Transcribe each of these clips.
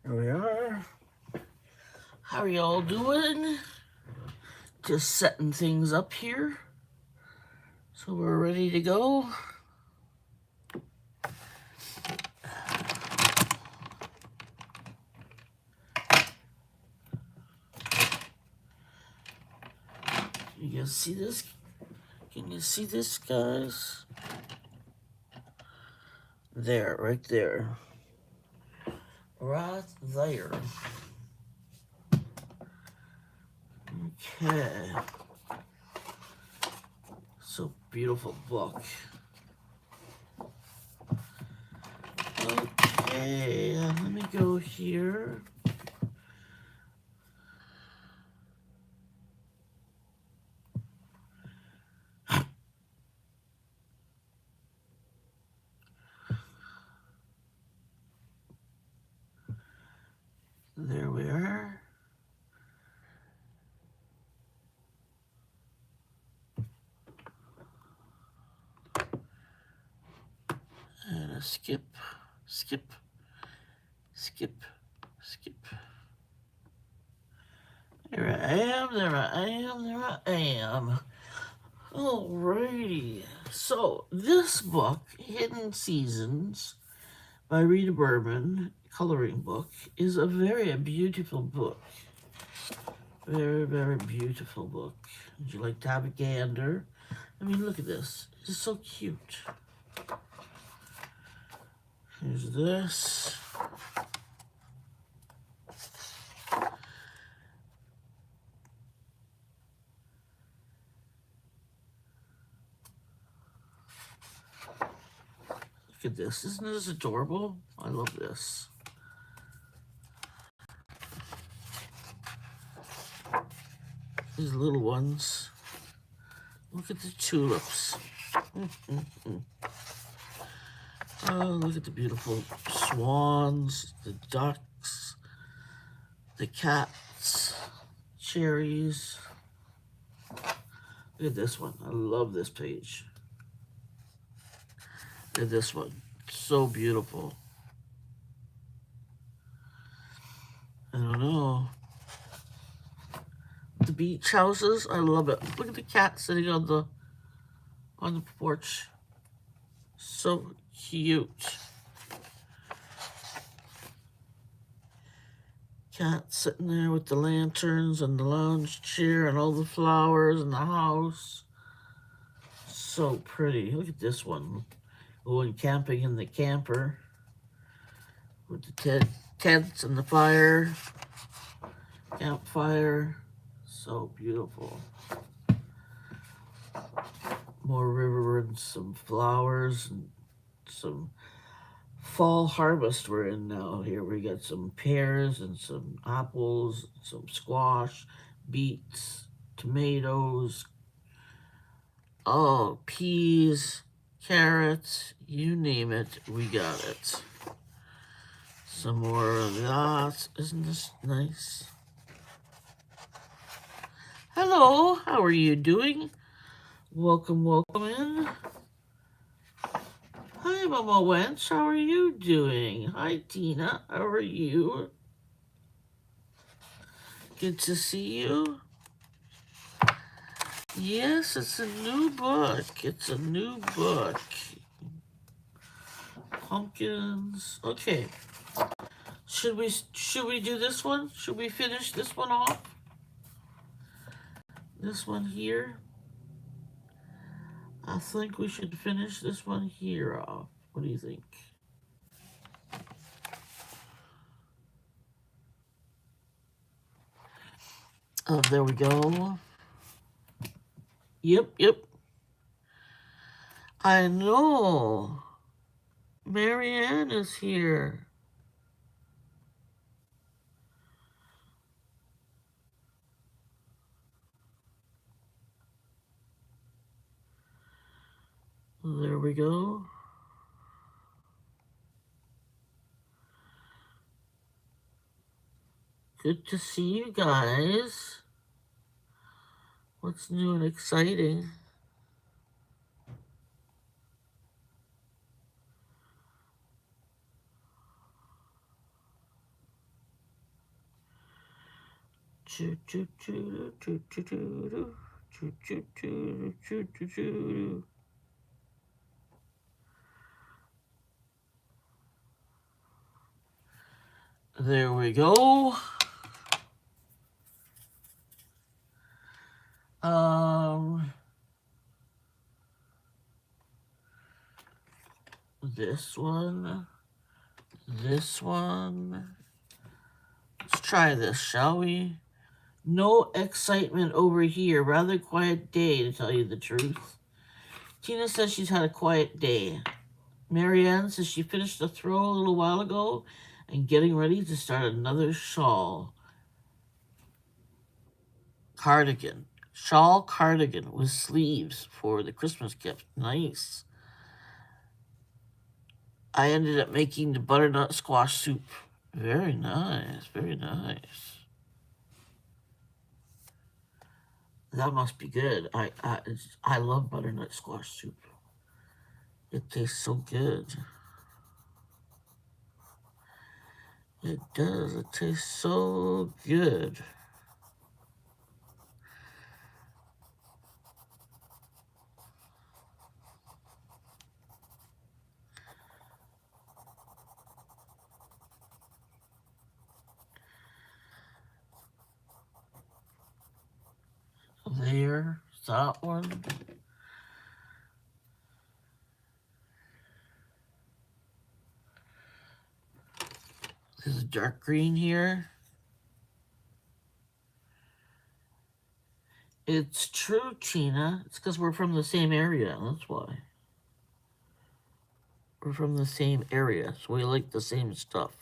Here we are. How are y'all doing? Just setting things up here. So we're ready to go. You guys see this? Can you see this, guys? There, right there. Right there. Okay. So beautiful book. Okay, let me go here. There we are. And a skip, skip, skip, skip. There I am, there I am, there I am. Alrighty. So, this book, Hidden Seasons, by Rita Berman, coloring book, is a very beautiful book. Very, very beautiful book. Would you like to have a gander? I mean, look at this. It's so cute. Here's this. Look at this. Isn't this adorable? I love this. These little ones. Look at the tulips. Oh, look at the beautiful swans, the ducks, the cats, cherries. Look at this one. I love this page. Look at this one. So beautiful. I don't know. The beach houses, I love it. Look at the cat sitting on the porch. So cute. Cat sitting there with the lanterns and the lounge chair and all the flowers in the house. So pretty. Look at this one. Going camping in the camper with the tents and the fire. Campfire. So beautiful. More river and some flowers and some fall harvest we're in now. Here we got some pears and some apples, some squash, beets, tomatoes, oh, peas, carrots, you name it, we got it. Some more of that. Isn't this nice? Hello, how are you doing? Welcome, welcome in. Hi, Mama Wench. How are you doing? Hi, Tina. How are you? Good to see you. Yes, it's a new book. It's a new book. Pumpkins. Okay. Should we do this one? Should we finish this one off? This one here? I think we should finish this one here off. What do you think? Oh, there we go. Yep. I know. Marianne is here. There we go. Good to see you guys. What's new and exciting? There we go. This one. This one. Let's try this, shall we? No excitement over here. Rather quiet day, to tell you the truth. Tina says she's had a quiet day. Marianne says she finished a throw a little while ago and getting ready to start another shawl. Cardigan. Shawl cardigan with sleeves for the Christmas gift. Nice. I ended up making the butternut squash soup. Very nice. Very nice. That must be good. I love butternut squash soup. It tastes so good. It does. It tastes so good. There's that one. There's a dark green here. It's true, Tina. It's because we're from the same area. That's why. We're from the same area, so we like the same stuff.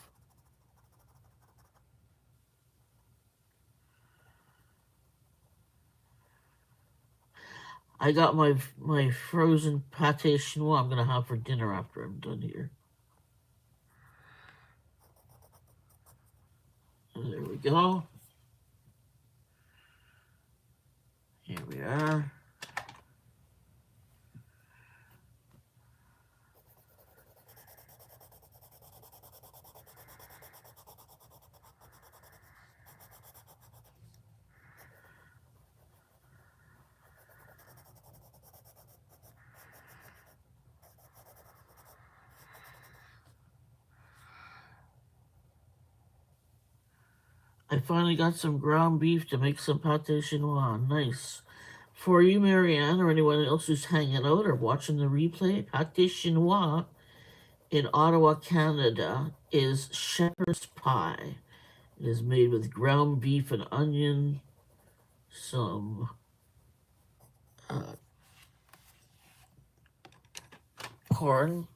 I got my frozen pâté chinois I'm going to have for dinner after I'm done here. There we go. Here we are. I finally got some ground beef to make some pâté chinois. Nice. For you, Marianne, or anyone else who's hanging out or watching the replay, pâté chinois in Ottawa, Canada is shepherd's pie. It is made with ground beef and onion, some corn,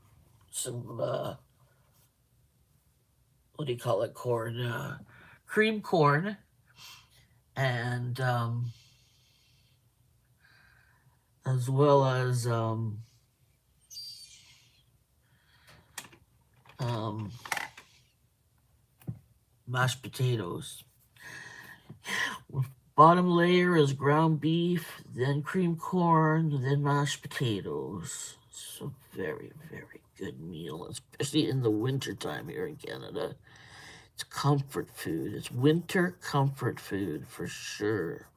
some, what do you call it, corn? Cream corn, and as well as mashed potatoes. Bottom layer is ground beef, then cream corn, then mashed potatoes. So very, very good meal, especially in the winter time here in Canada. It's comfort food. It's winter comfort food for sure.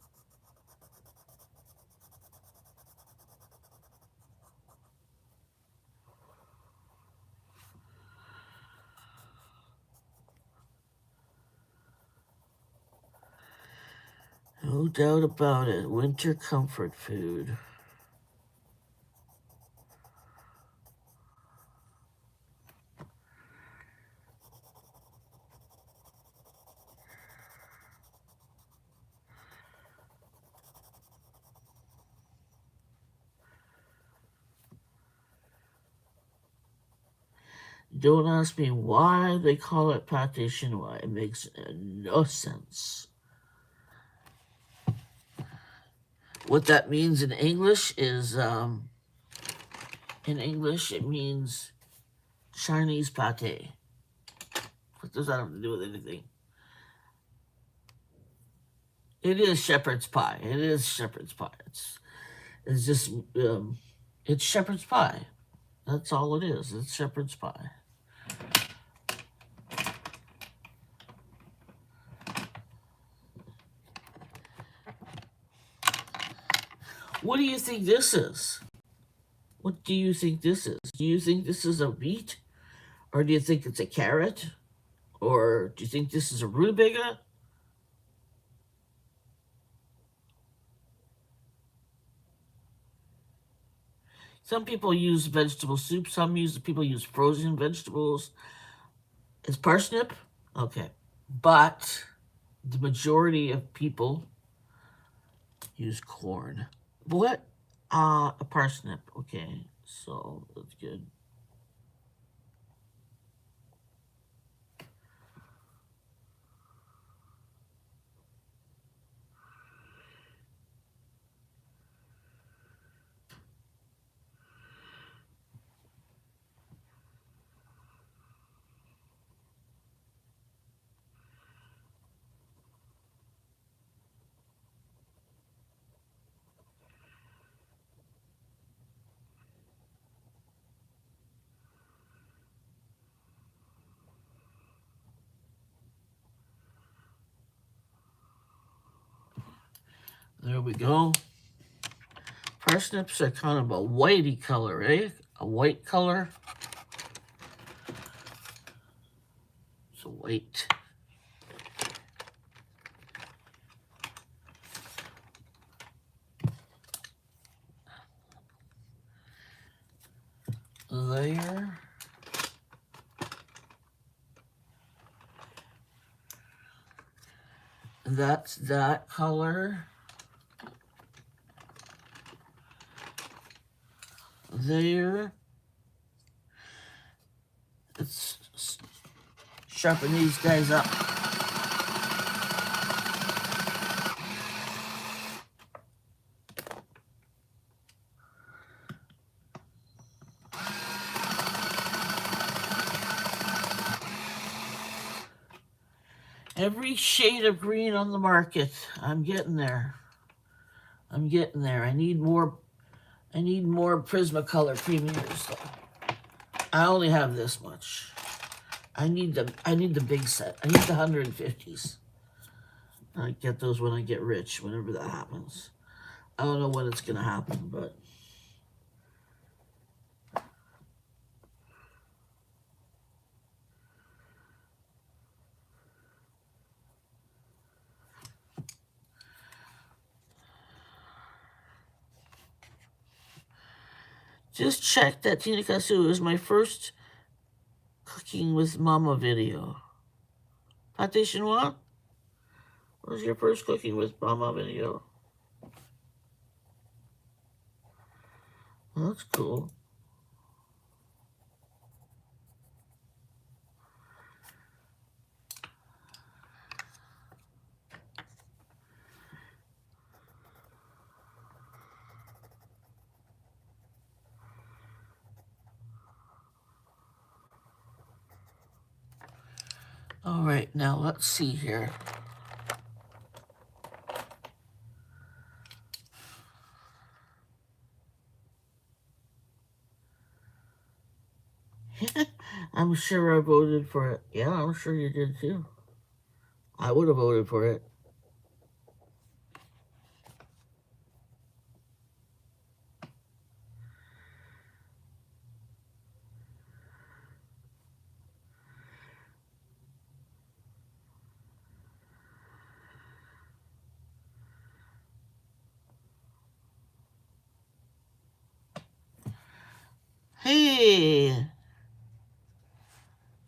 No doubt about it. Winter comfort food. Don't ask me why they call it pâté chinois. It makes no sense. What that means in English is, in English, it means Chinese pâté. What does that have to do with anything? It is shepherd's pie. It is shepherd's pie. It's just, it's shepherd's pie. That's all it is. It's shepherd's pie. What do you think this is? What do you think this is? Do you think this is a beet? Or do you think it's a carrot? Or do you think this is a rutabaga? Some people use vegetable soup. People use frozen vegetables. Is parsnip? Okay. But the majority of people use corn. What? A parsnip. Okay. So that's good. There we go. Parsnips are kind of a whitey color, eh? A white color. So white. There. That's that color. There. Let's sharpen these guys up. Every shade of green on the market. I'm getting there. I'm getting there. I need more Prismacolor premiers though. I only have this much. I need the big set. I need the 150s. I get those when I get rich, whenever that happens. I don't know when it's gonna happen, but just check that Tina Kasu is my first cooking with Mama video. Pâté chinois? What was your first cooking with Mama video? Well, that's cool. All right, now let's see here. I'm sure I voted for it. Yeah, I'm sure you did too. I would have voted for it. Hey,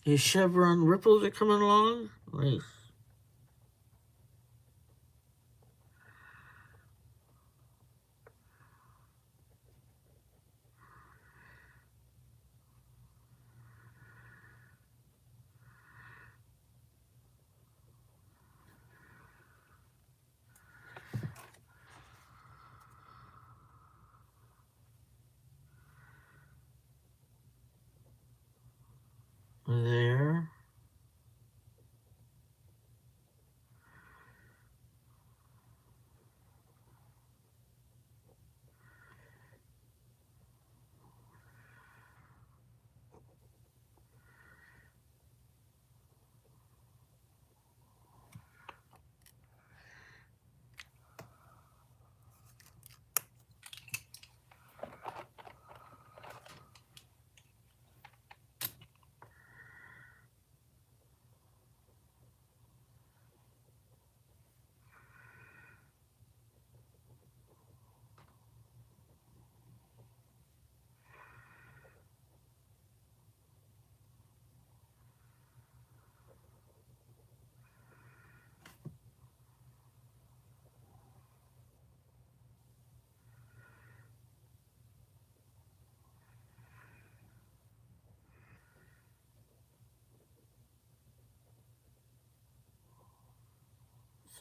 your chevron ripples are coming along. Nice. There.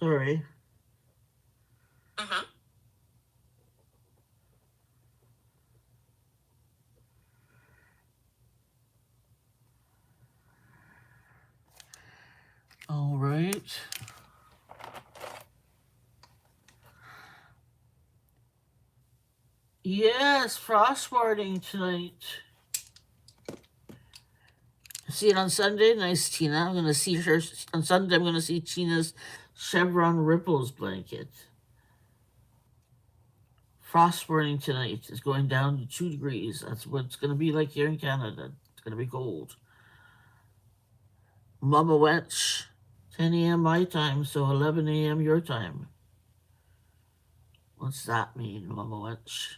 Sorry. Uh-huh. All right. Yes, frost warning tonight. See it on Sunday. Nice, Tina. I'm gonna see her on Sunday. I'm gonna see Tina's chevron ripples blanket. Frost warning tonight is going down to 2 degrees. That's what it's gonna be like here in Canada. It's gonna be cold. Mama Wench, 10 a.m. my time, so 11 a.m. your time. What's that mean, Mama Wench?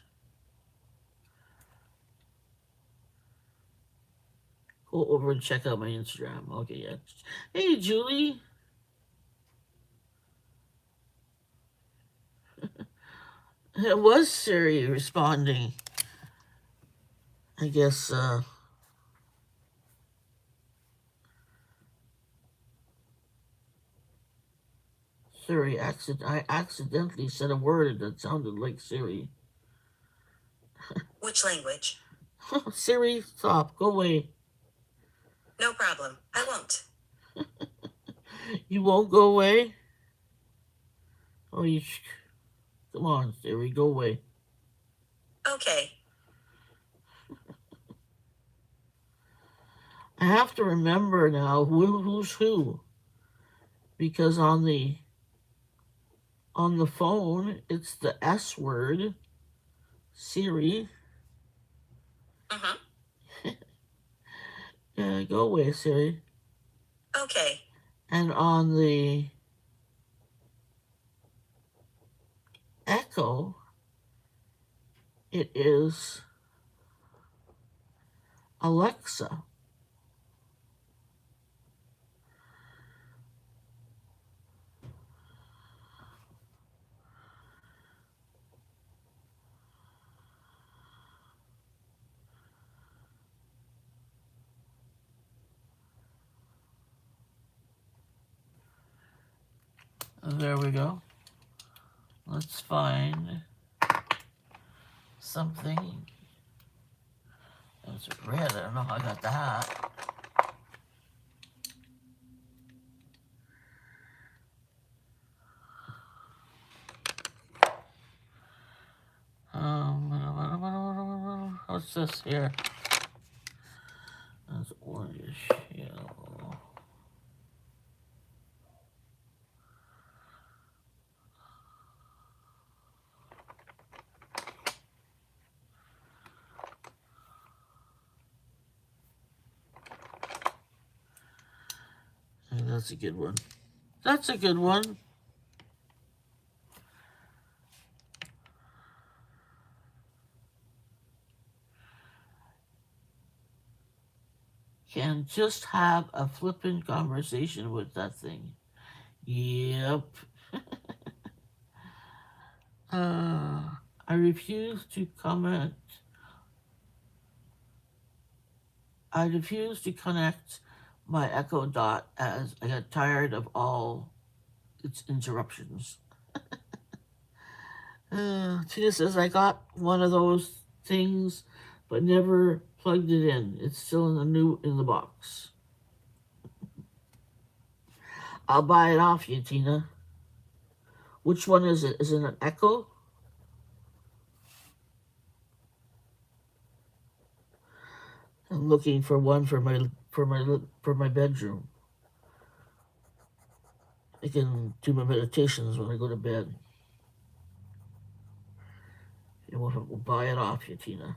Go over and check out my Instagram. Okay, yeah. Hey, Julie. It was Siri responding. I guess, Siri, I accidentally said a word that sounded like Siri. Which language? Siri, stop. Go away. No problem. I won't. You won't go away? Oh, come on, Siri, go away. Okay. I have to remember now who's who, because on the phone it's the S word, Siri. Uh-huh. Yeah, go away, Siri. Okay. And on the Echo, it is Alexa. There we go. Let's find something. It's red. I don't know how I got that. What's this here? That's orange yellow. Hey, that's a good one. That's a good one. Can just have a flippant conversation with that thing. Yep. I refuse to comment. I refuse to connect my Echo Dot as I got tired of all its interruptions. Tina says I got one of those things, but never plugged it in. It's still in the box. I'll buy it off you, Tina. Which one is it? Is it an Echo? I'm looking for one for my bedroom. I can do my meditations when I go to bed. You want to buy it off you, Tina.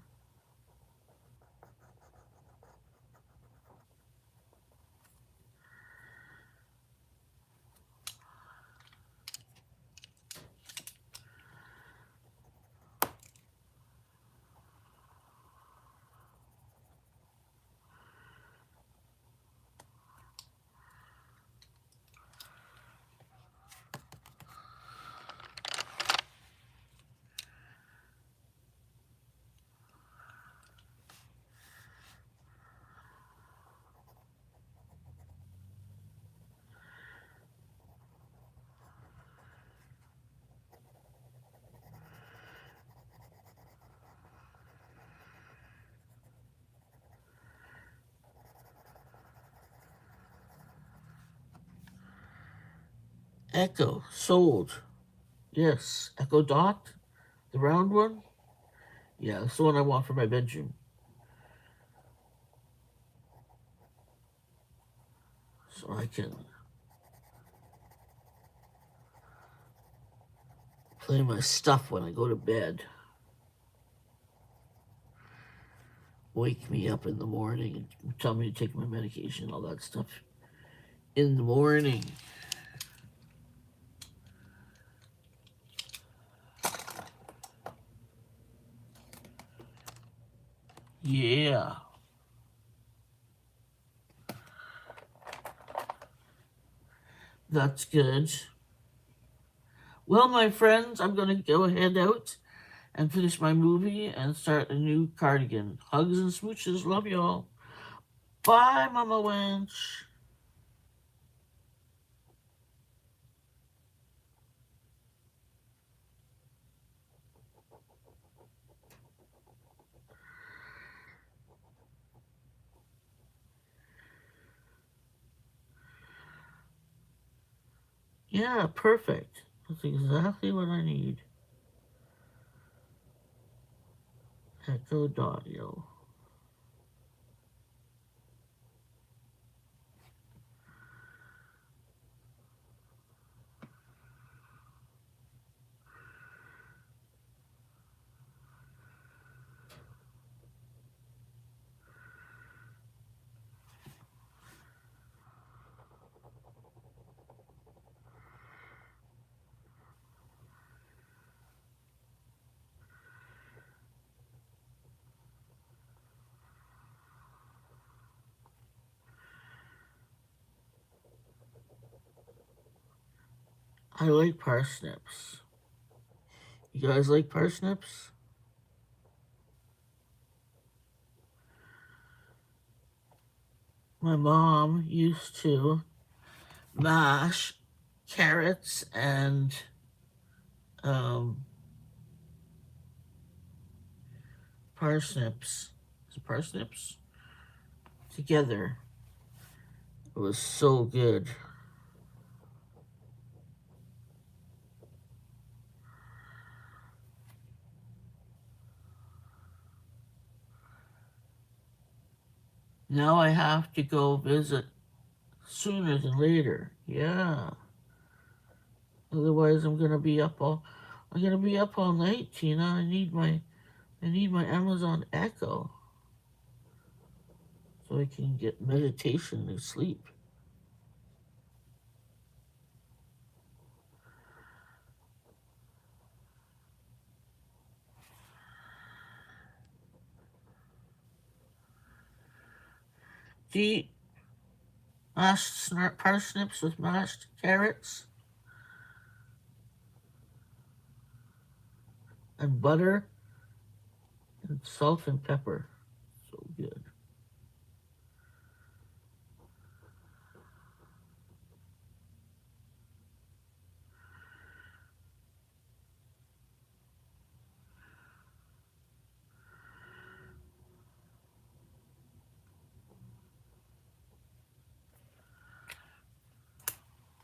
Echo, sold. Yes, Echo Dot, the round one. Yeah, that's the one I want for my bedroom. So I can play my stuff when I go to bed. Wake me up in the morning and tell me to take my medication, all that stuff. In the morning. Yeah, that's good. Well, my friends, I'm going to go head out and finish my movie and start a new cardigan. Hugs and smooches. Love y'all. Bye, Mama Wench. Yeah, perfect. That's exactly what I need. Echo Audio. I like parsnips. You guys like parsnips? My mom used to mash carrots and um, parsnips. Is it parsnips? Together. It was so good. Now I have to go visit sooner than later. Yeah. Otherwise I'm gonna be up all night, Tina. I need my Amazon Echo so I can get meditation and sleep. Do you eat mashed parsnips with mashed carrots and butter and salt and pepper? So good.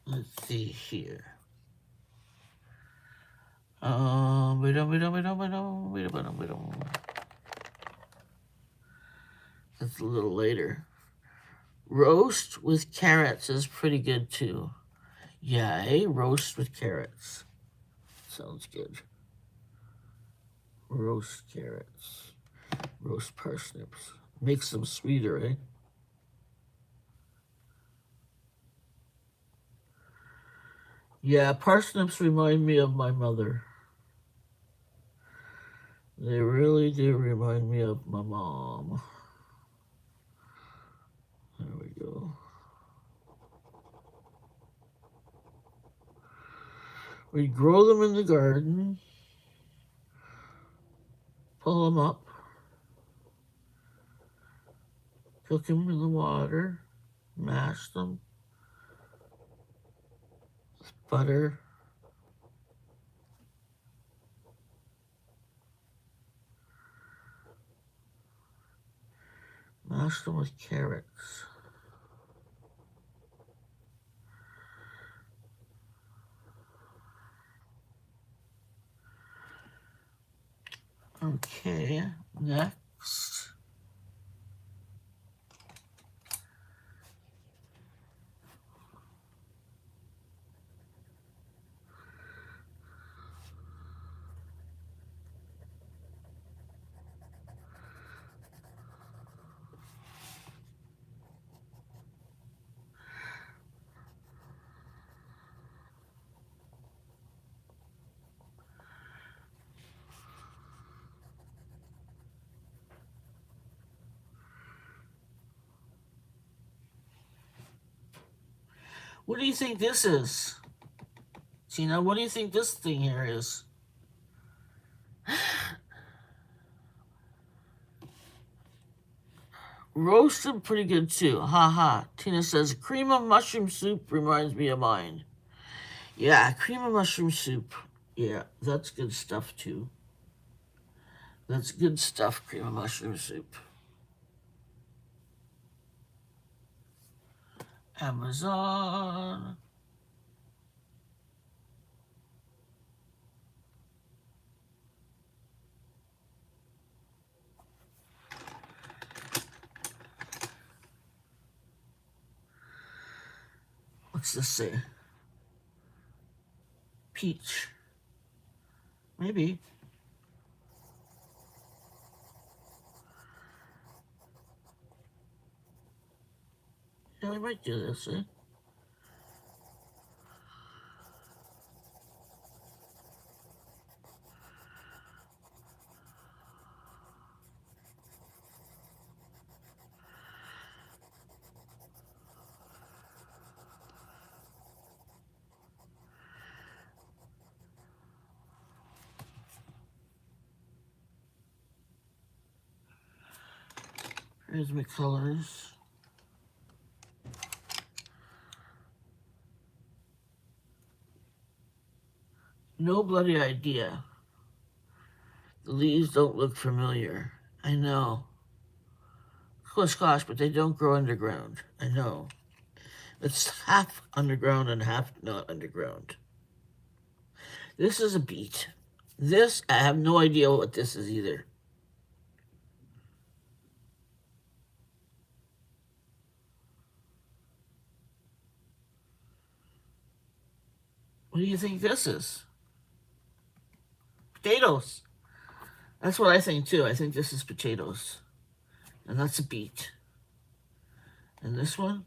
Let's see here. Wait on, wait on, wait on, wait on, wait on, wait on. That's a little later. Roast with carrots is pretty good too. Yeah, roast with carrots. Sounds good. Roast carrots. Roast parsnips. Makes them sweeter, eh? Yeah, parsnips remind me of my mother. They really do remind me of my mom. There we go. We grow them in the garden, pull them up, cook them in the water, mash them, butter, mash them with carrots. Okay, next. What do you think this is? Tina, what do you think this thing here is? Roasted pretty good too. Ha ha. Tina says, cream of mushroom soup reminds me of mine. Yeah, cream of mushroom soup. Yeah, that's good stuff too. That's good stuff, cream of mushroom soup. Amazon. What's this say? Peach. Maybe. Yeah, we might do this, eh? Here's my colors. No bloody idea. The leaves don't look familiar. I know. Gosh, but they don't grow underground. I know. It's half underground and half not underground. This is a beet. This, I have no idea what this is either. What do you think this is? Potatoes. That's what I think too. I think this is potatoes. And that's a beet. And this one,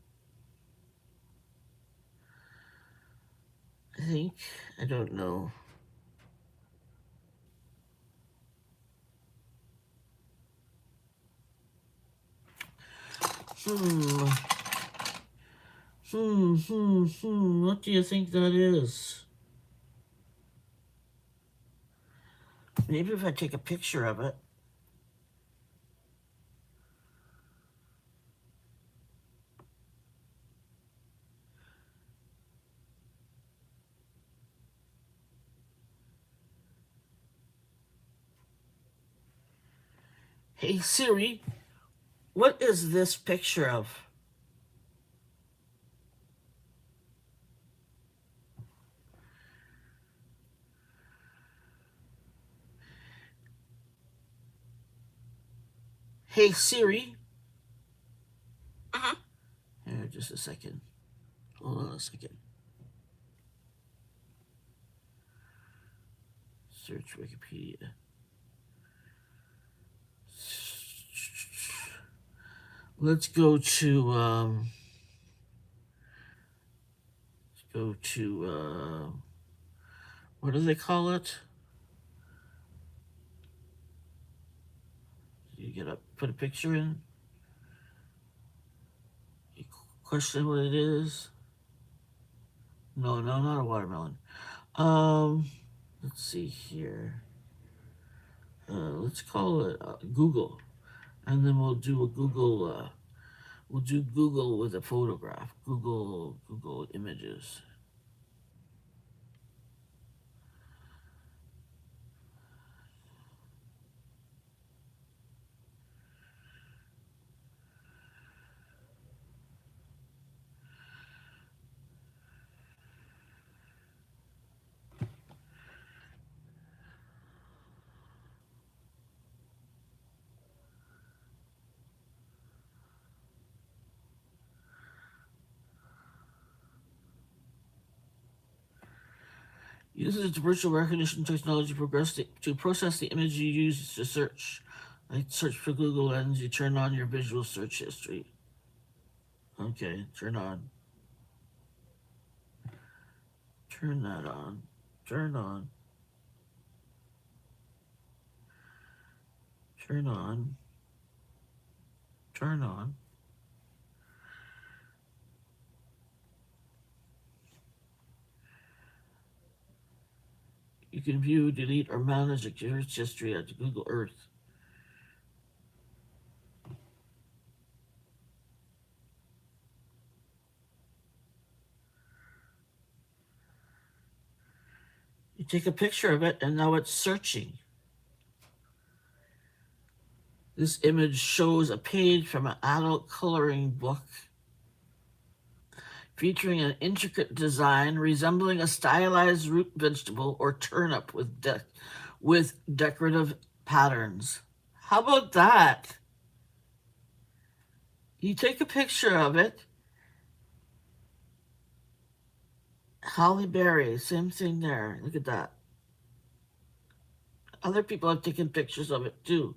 I don't know. Hmm. What do you think that is? Maybe if I take a picture of it. Hey Siri, what is this picture of? Hey Siri. Here, just a second. Hold on a second. Search Wikipedia. Let's go to what do they call it? You gotta put a picture in. You question what it is. No, not a watermelon. Let's see here. Let's call it Google, and then we'll do a Google. We'll do Google with a photograph. Google Images. Uses its virtual recognition technology to process the image you use to search. Like search for Google Lens, you turn on your visual search history. Okay, turn on. Turn that on. Turn on. Turn on. Turn on. You can view, delete, or manage a search history at Google Earth. You take a picture of it, and now it's searching. This image shows a page from an adult coloring book featuring an intricate design resembling a stylized root vegetable or turnip with decorative patterns. How about that? You take a picture of it. Holly Berry, same thing there. Look at that. Other people have taken pictures of it too.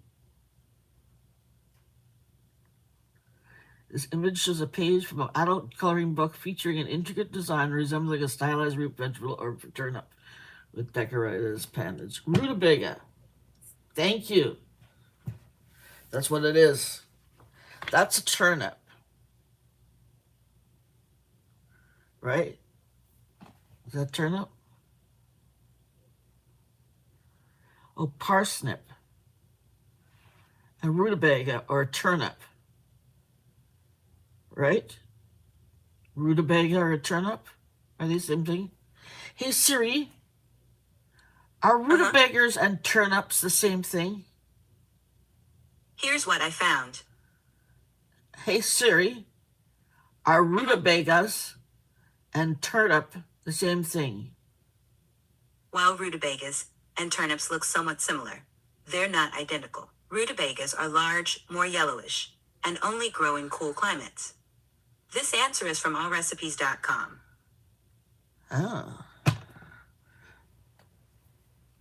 This image shows a page from an adult coloring book featuring an intricate design resembling a stylized root vegetable or turnip with decorated appendage. Rutabaga. Thank you. That's what it is. That's a turnip. Right? Is that turnip? Oh, parsnip. A rutabaga or a turnip. Right? Rutabaga or a turnip? Are they the same thing? Hey Siri, are rutabagas and turnips the same thing? Here's what I found. Hey Siri, are rutabagas and turnip the same thing? While rutabagas and turnips look somewhat similar, they're not identical. Rutabagas are large, more yellowish, and only grow in cool climates. This answer is from allrecipes.com. Oh.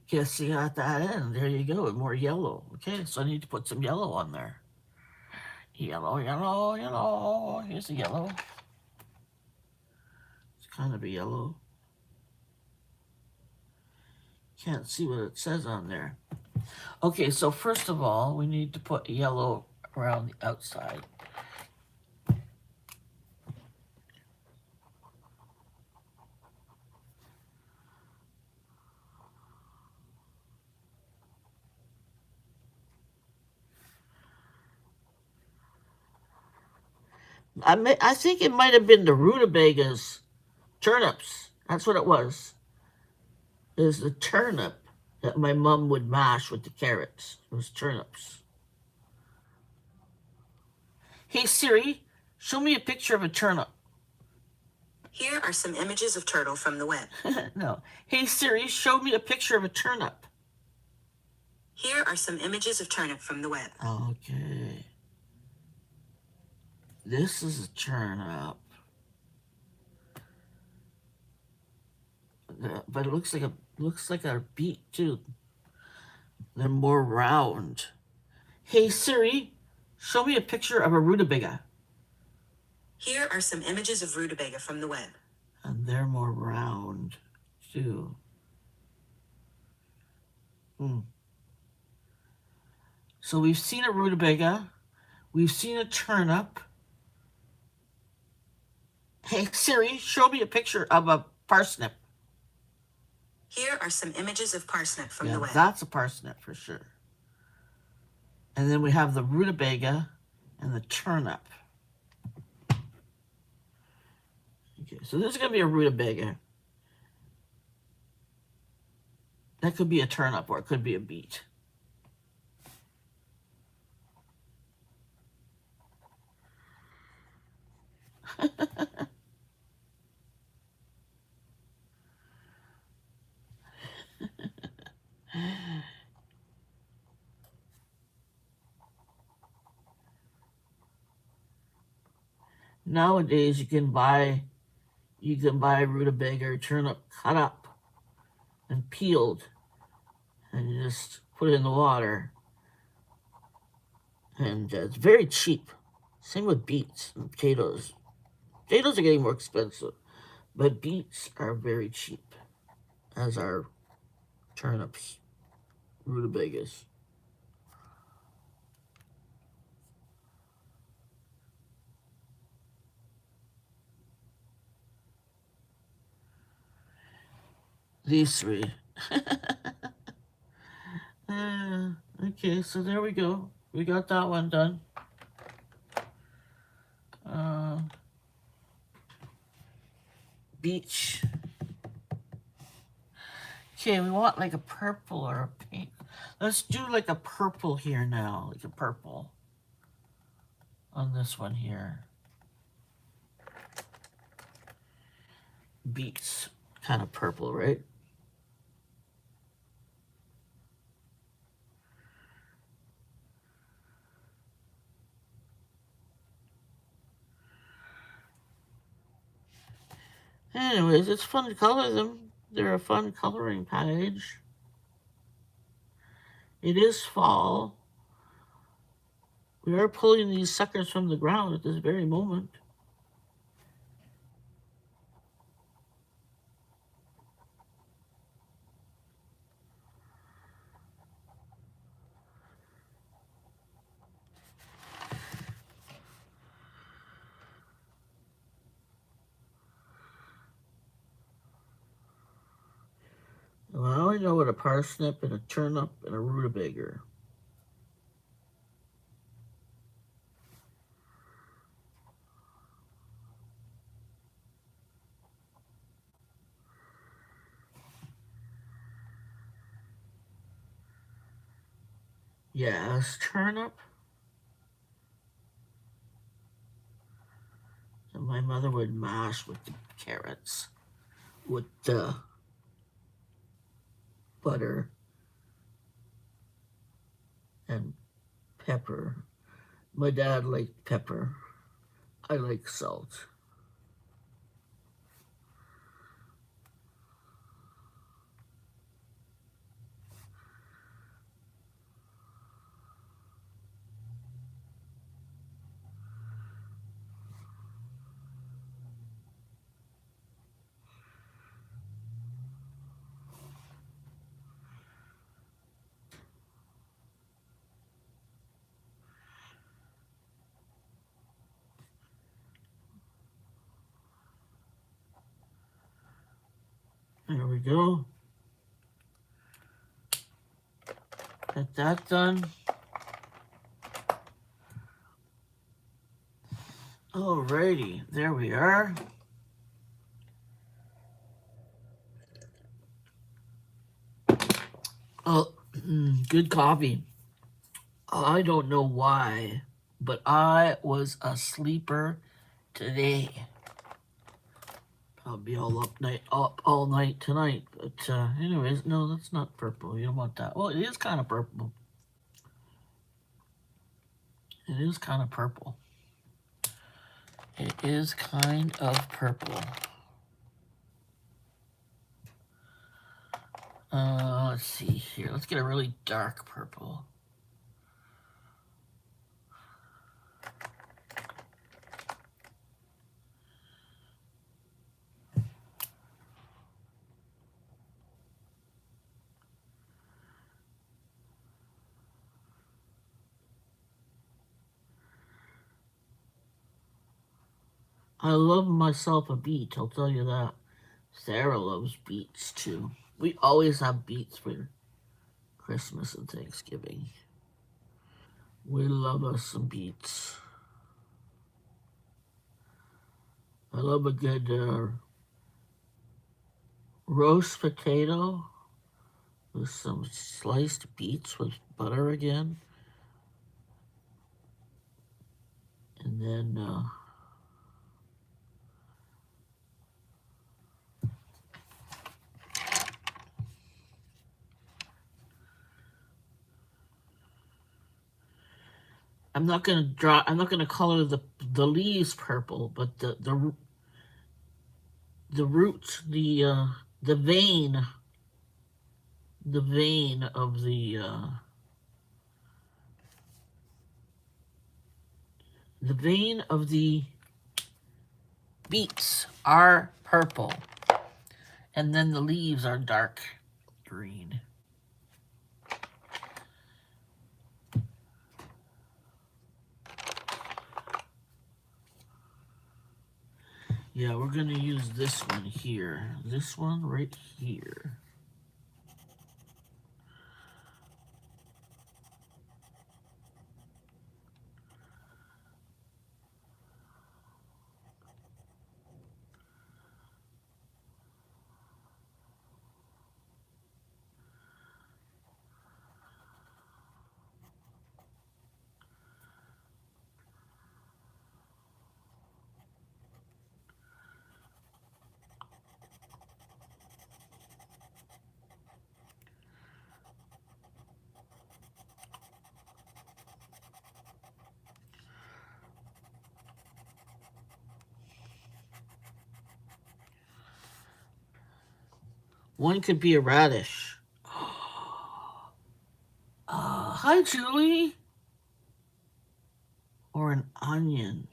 Guess you got that in. There you go. More yellow. Okay, so I need to put some yellow on there. Yellow, yellow, yellow. Here's the yellow. It's kind of a yellow. Can't see what it says on there. Okay, so first of all, we need to put yellow around the outside. I think it might have been the rutabagas, turnips. That's what it was. It was the turnip that my mom would mash with the carrots. It was turnips. Hey Siri, show me a picture of a turnip. Here are some images of turtle from the web. No. Hey Siri, show me a picture of a turnip. Here are some images of turnip from the web. Okay. This is a turnip. But it looks like a beet too. They're more round. Hey Siri, show me a picture of a rutabaga. Here are some images of rutabaga from the web. And they're more round too. So we've seen a rutabaga. We've seen a turnip. Hey Siri, show me a picture of a parsnip. Here are some images of parsnip from the web. That's a parsnip for sure. And then we have the rutabaga and the turnip. Okay, so this is going to be a rutabaga. That could be a turnip or it could be a beet. Nowadays you can buy rutabaga or turnip cut up and peeled, and you just put it in the water, and it's very cheap. Same with beets and potatoes. Potatoes are getting more expensive, but beets are very cheap, as are turnips, rutabagas. These three. uh, okay, so there we go. We got that one done. Uh, Beach. Okay, we want like a purple or a pink. Let's do like a purple here now, like a purple on this one here. Beets, kind of purple, right? Anyways, it's fun to color them. They're a fun coloring page. It is fall. We are pulling these suckers from the ground at this very moment. Well, I only know what a parsnip and a turnip and a rutabaga. Yes, turnip. And my mother would mash with the carrots, with the butter and pepper. My dad liked pepper. I like salt. There we go. Get that done. Alrighty, there we are. Oh, good coffee. I don't know why, but I was a sleeper today. I'll be up all night tonight. But anyways, no, that's not purple. You don't want that. Well, it is kind of purple. It is kind of purple. It is kind of purple. Let's see here. Let's get a really dark purple. I love myself a beet, I'll tell you that. Sarah loves beets too. We always have beets for Christmas and Thanksgiving. We love us some beets. I love a good roast potato with some sliced beets with butter again. And then I'm not gonna color the leaves purple, but the root, the vein the vein of the beets are purple, and then the leaves are dark green. Yeah, we're going to use this one here. This one right here. One could be a radish. Hi, Julie. Or an onion.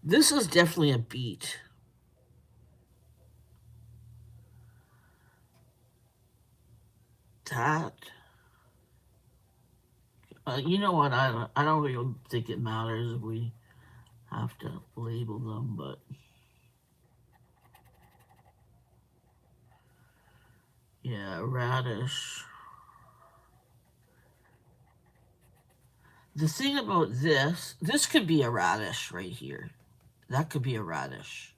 This is definitely a beet. That. You know what? I don't really think it matters if we have to label them, but yeah, radish. The thing about this could be a radish right here. That could be a radish.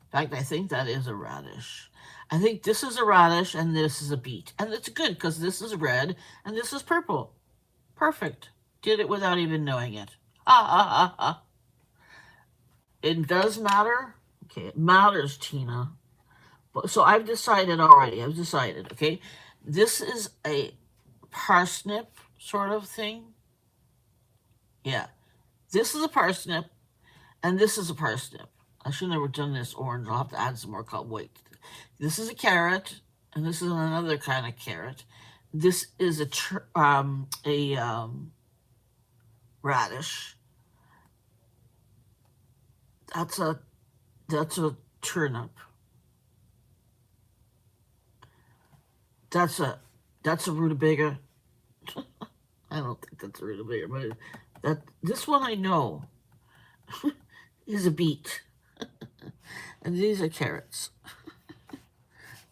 In fact, I think that is a radish. I think this is a radish and this is a beet. And it's good because this is red and this is purple. Perfect. Did it without even knowing it. It does matter. Okay, it matters, Tina. So I've decided already. I've decided, okay? This is a parsnip sort of thing. Yeah. This is a parsnip, and this is a parsnip. I should have never done this orange. I'll have to add some more color. Wait. This is a carrot, and this is another kind of carrot. This is a radish. That's a turnip. That's a rutabaga. I don't think that's a rutabaga, but this one I know is a beet, and these are carrots.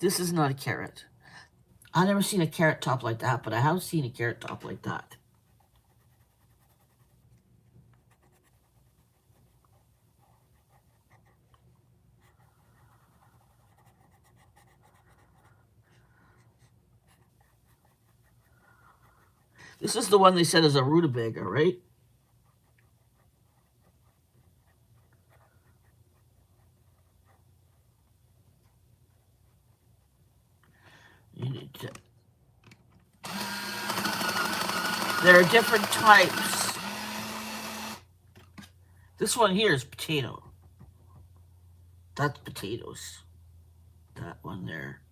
This is not a carrot. I've never seen a carrot top like that, but I have seen a carrot top like that. This is the one they said is a rutabaga, right? You need to... There are different types. This one here is potato. That's potatoes. That one there.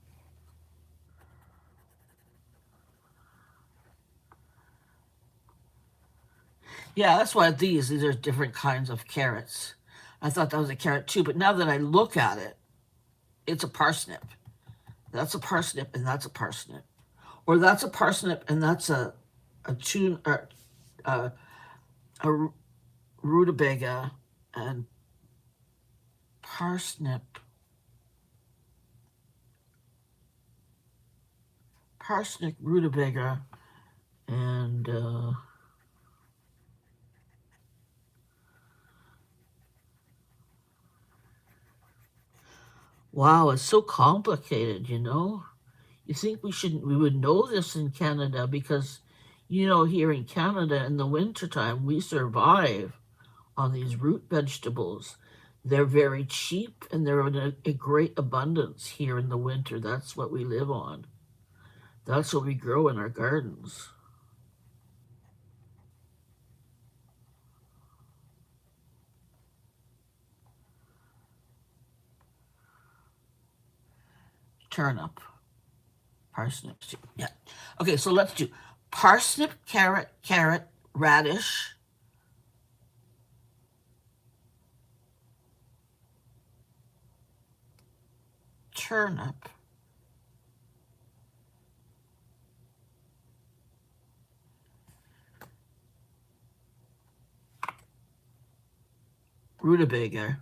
Yeah, that's why these are different kinds of carrots. I thought that was a carrot too, but now that I look at it, it's a parsnip. That's a parsnip, and that's a parsnip, or that's a parsnip, and that's a a rutabaga, and parsnip, rutabaga, and wow, it's so complicated, you know. You think we would know this in Canada because, here in Canada in the wintertime, we survive on these root vegetables. They're very cheap and they're in a great abundance here in the winter. That's what we live on. That's what we grow in our gardens. turnip, parsnips. Yeah. Okay, so let's do parsnip, carrot, radish, turnip, rutabaga,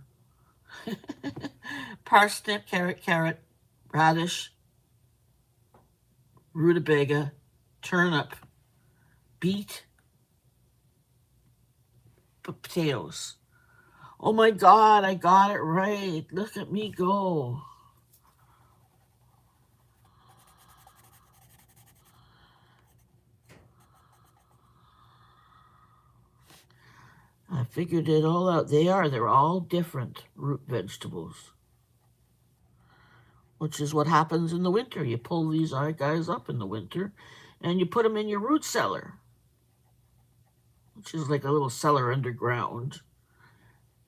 parsnip, carrot, radish, rutabaga, turnip, beet, potatoes. Oh my God, I got it right. Look at me go. I figured it all out. They're all different root vegetables, which is what happens in the winter. You pull these guys up in the winter and you put them in your root cellar, which is like a little cellar underground.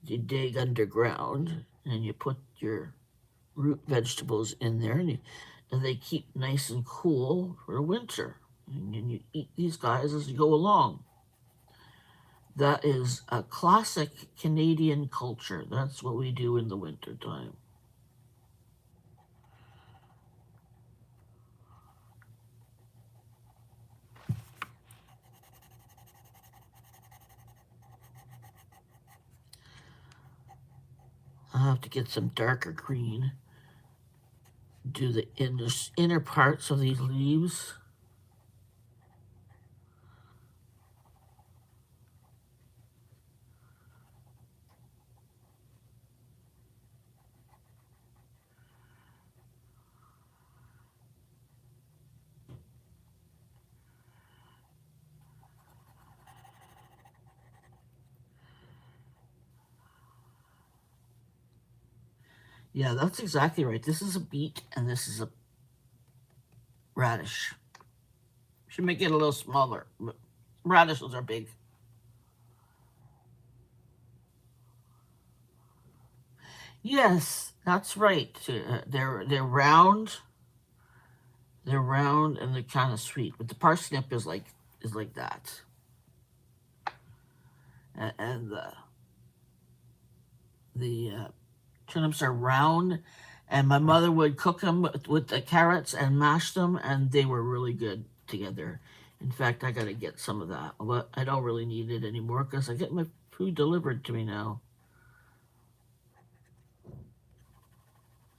You dig underground and you put your root vegetables in there, and they keep nice and cool for winter. And you eat these guys as you go along. That is a classic Canadian culture. That's what we do in the winter time. I'll have to get some darker green. Do the inner parts of these leaves. Yeah, that's exactly right. This is a beet and this is a radish. Should make it a little smaller. But radishes are big. Yes, that's right. They're round. They're round and they're kind of sweet. But the parsnip is like that. And the turnips are round, and my mother would cook them with the carrots and mash them, and they were really good together. In fact, I got to get some of that, but I don't really need it anymore because I get my food delivered to me now.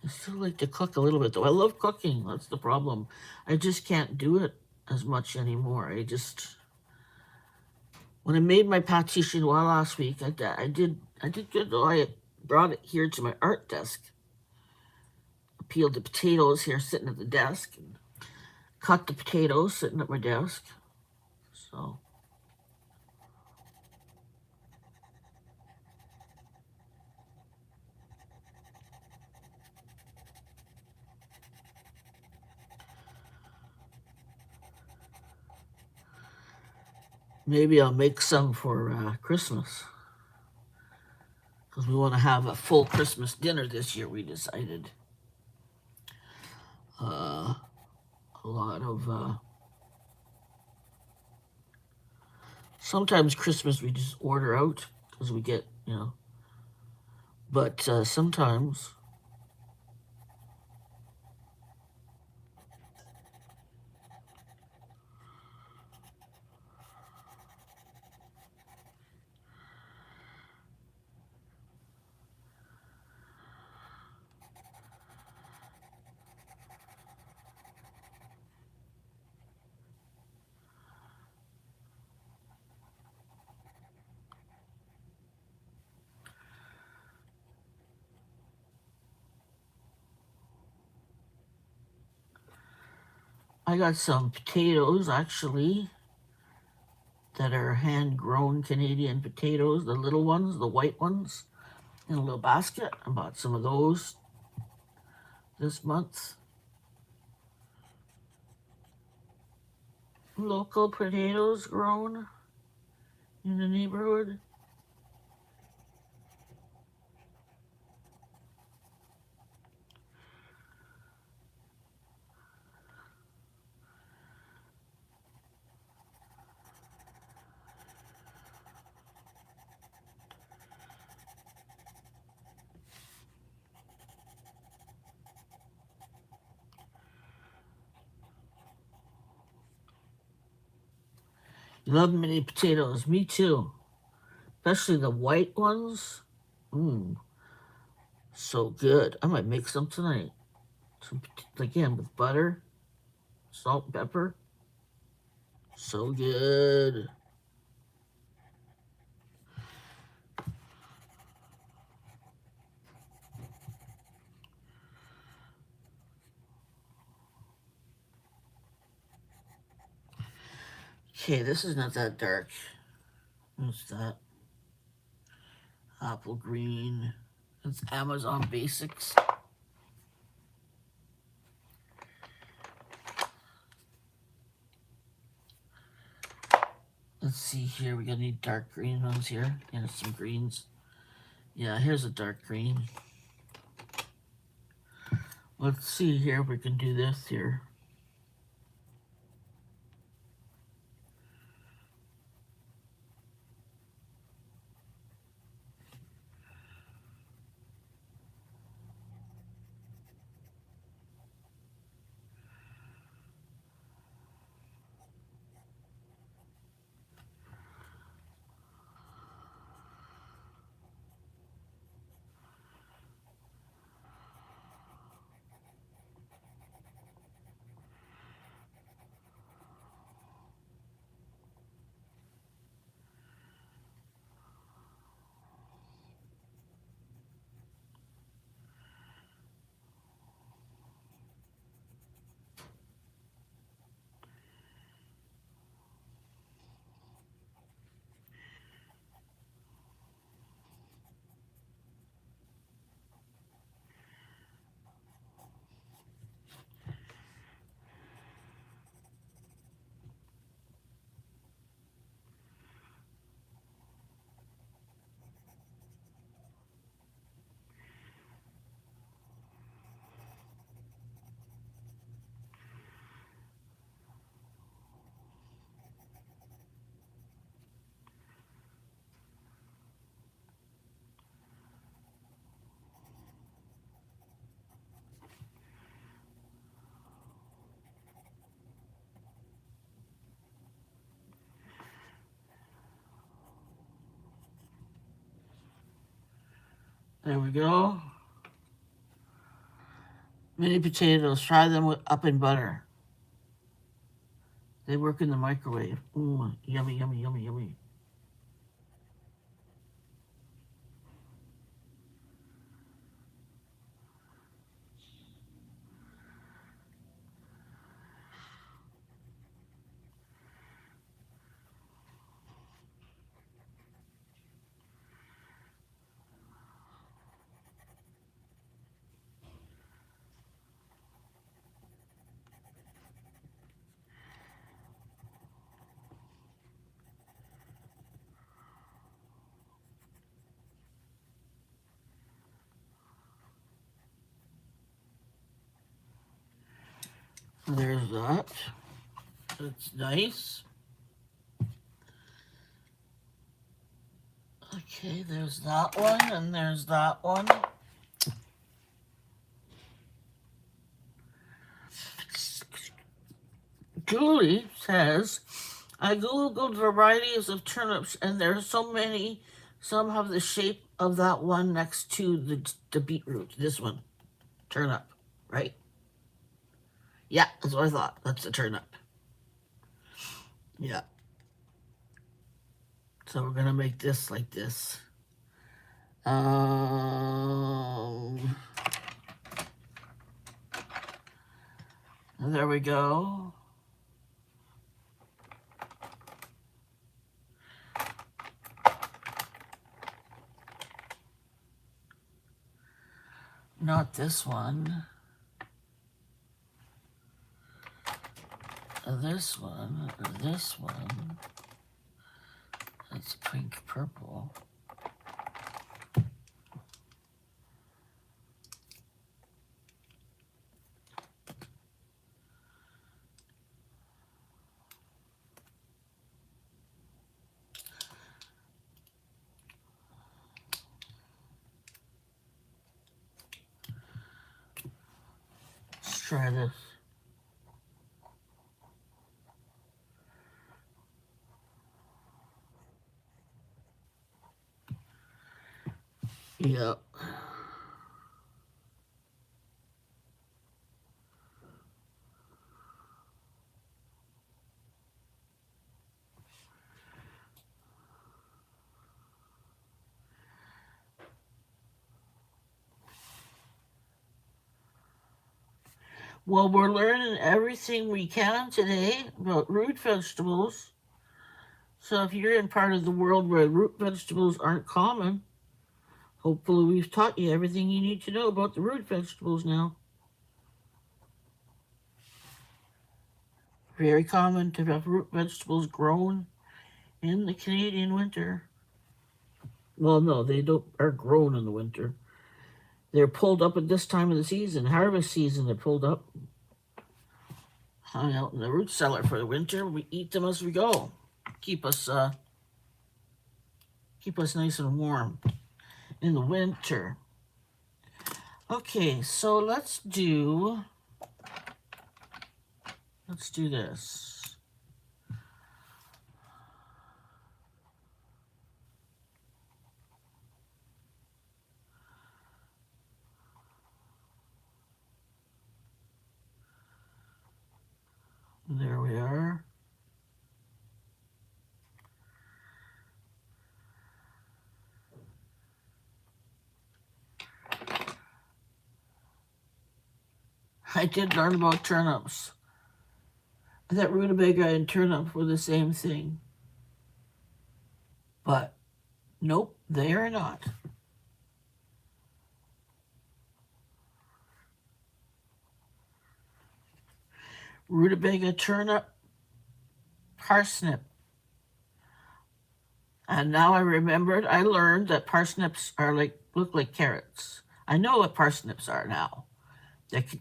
I still like to cook a little bit, though. I love cooking. That's the problem. I just can't do it as much anymore. When I made my pâte chinois last week, I did good. Though. I brought it here to my art desk. Peeled the potatoes here sitting at the desk and cut the potatoes sitting at my desk. So maybe I'll make some for Christmas because we want to have a full Christmas dinner this year. We decided a lot of. Sometimes Christmas we just order out because we get. But sometimes I got some potatoes actually that are hand grown Canadian potatoes, the little ones, the white ones, in a little basket. I bought some of those this month. Local potatoes grown in the neighborhood. Love mini potatoes. Me too. Especially the white ones. Mmm, so good. I might make some tonight. Some, again, with butter, salt, pepper. So good. Okay, this is not that dark. What's that? Apple green. It's Amazon Basics. Let's see here. We're gonna need dark green ones here. And some greens. Yeah, here's a dark green. Let's see here. We can do this here. There we go. Mini potatoes. Fry them up in butter. They work in the microwave. Ooh, yummy, yummy, yummy, yummy. There's that. That's nice. Okay, there's that one, and there's that one. Julie says, I googled varieties of turnips, and there's so many. Some have the shape of that one next to the beetroot. This one, turnip, right? Yeah, that's what I thought. That's the turnip. Yeah. So we're gonna make this like this. There we go. Not this one. This one. This one. That's pink purple. Let's try this. Yeah. Well, we're learning everything we can today about root vegetables. So if you're in part of the world where root vegetables aren't common, hopefully we've taught you everything you need to know about the root vegetables now. Very common to have root vegetables grown in the Canadian winter. Well, no, they don't are grown in the winter. They're pulled up at this time of the season, harvest season. They're pulled up, hung out in the root cellar for the winter. We eat them as we go. Keep us keep us nice and warm in the winter. Okay, so let's do this. There we are. I did learn about turnips. I thought rutabaga and turnip were the same thing. But nope, they are not. Rutabaga, turnip, parsnip. And now I remembered, I learned that parsnips are look like carrots. I know what parsnips are now.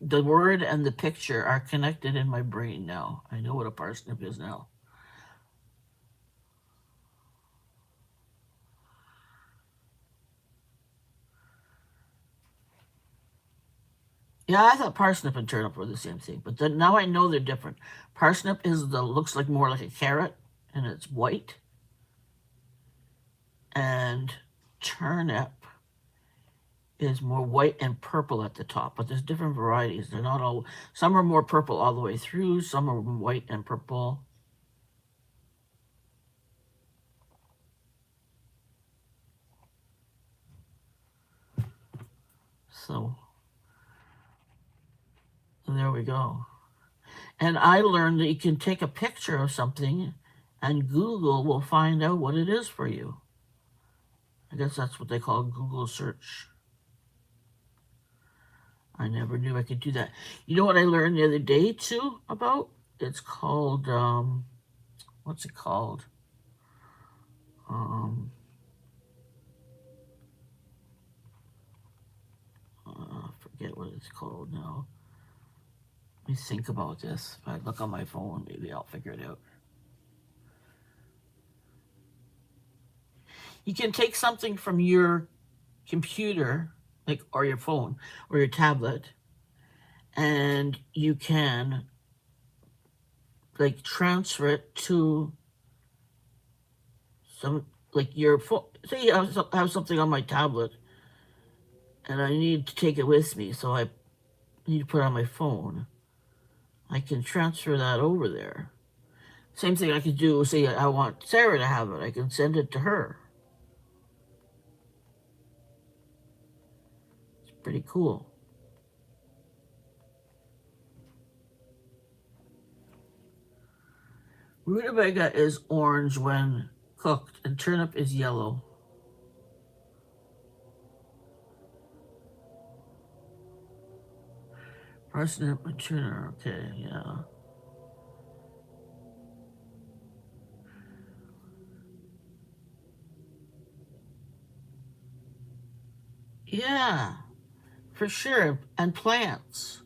The word and the picture are connected in my brain now. I know what a parsnip is now. Yeah, I thought parsnip and turnip were the same thing, but then now I know they're different. Parsnip looks like more like a carrot, and it's white. And turnip is more white and purple at the top, but there's different varieties. They're not all. Some are more purple all the way through. Some are white and purple. So there we go. And I learned that you can take a picture of something and Google will find out what it is for you. I guess that's what they call Google search. I never knew I could do that. You know what I learned the other day too about? It's called, what's it called? Forget what it's called now. Let me think about this. If I look on my phone, maybe I'll figure it out. You can take something from your computer, or your phone, or your tablet, and you can transfer it to some your phone. Say I have something on my tablet, and I need to take it with me, so I need to put it on my phone. I can transfer that over there. Same thing I could do. Say I want Sarah to have it. I can send it to her. It's pretty cool. Rutabaga is orange when cooked, and turnip is yellow. Parsnip and turnip, okay, yeah. Yeah, for sure. And plants.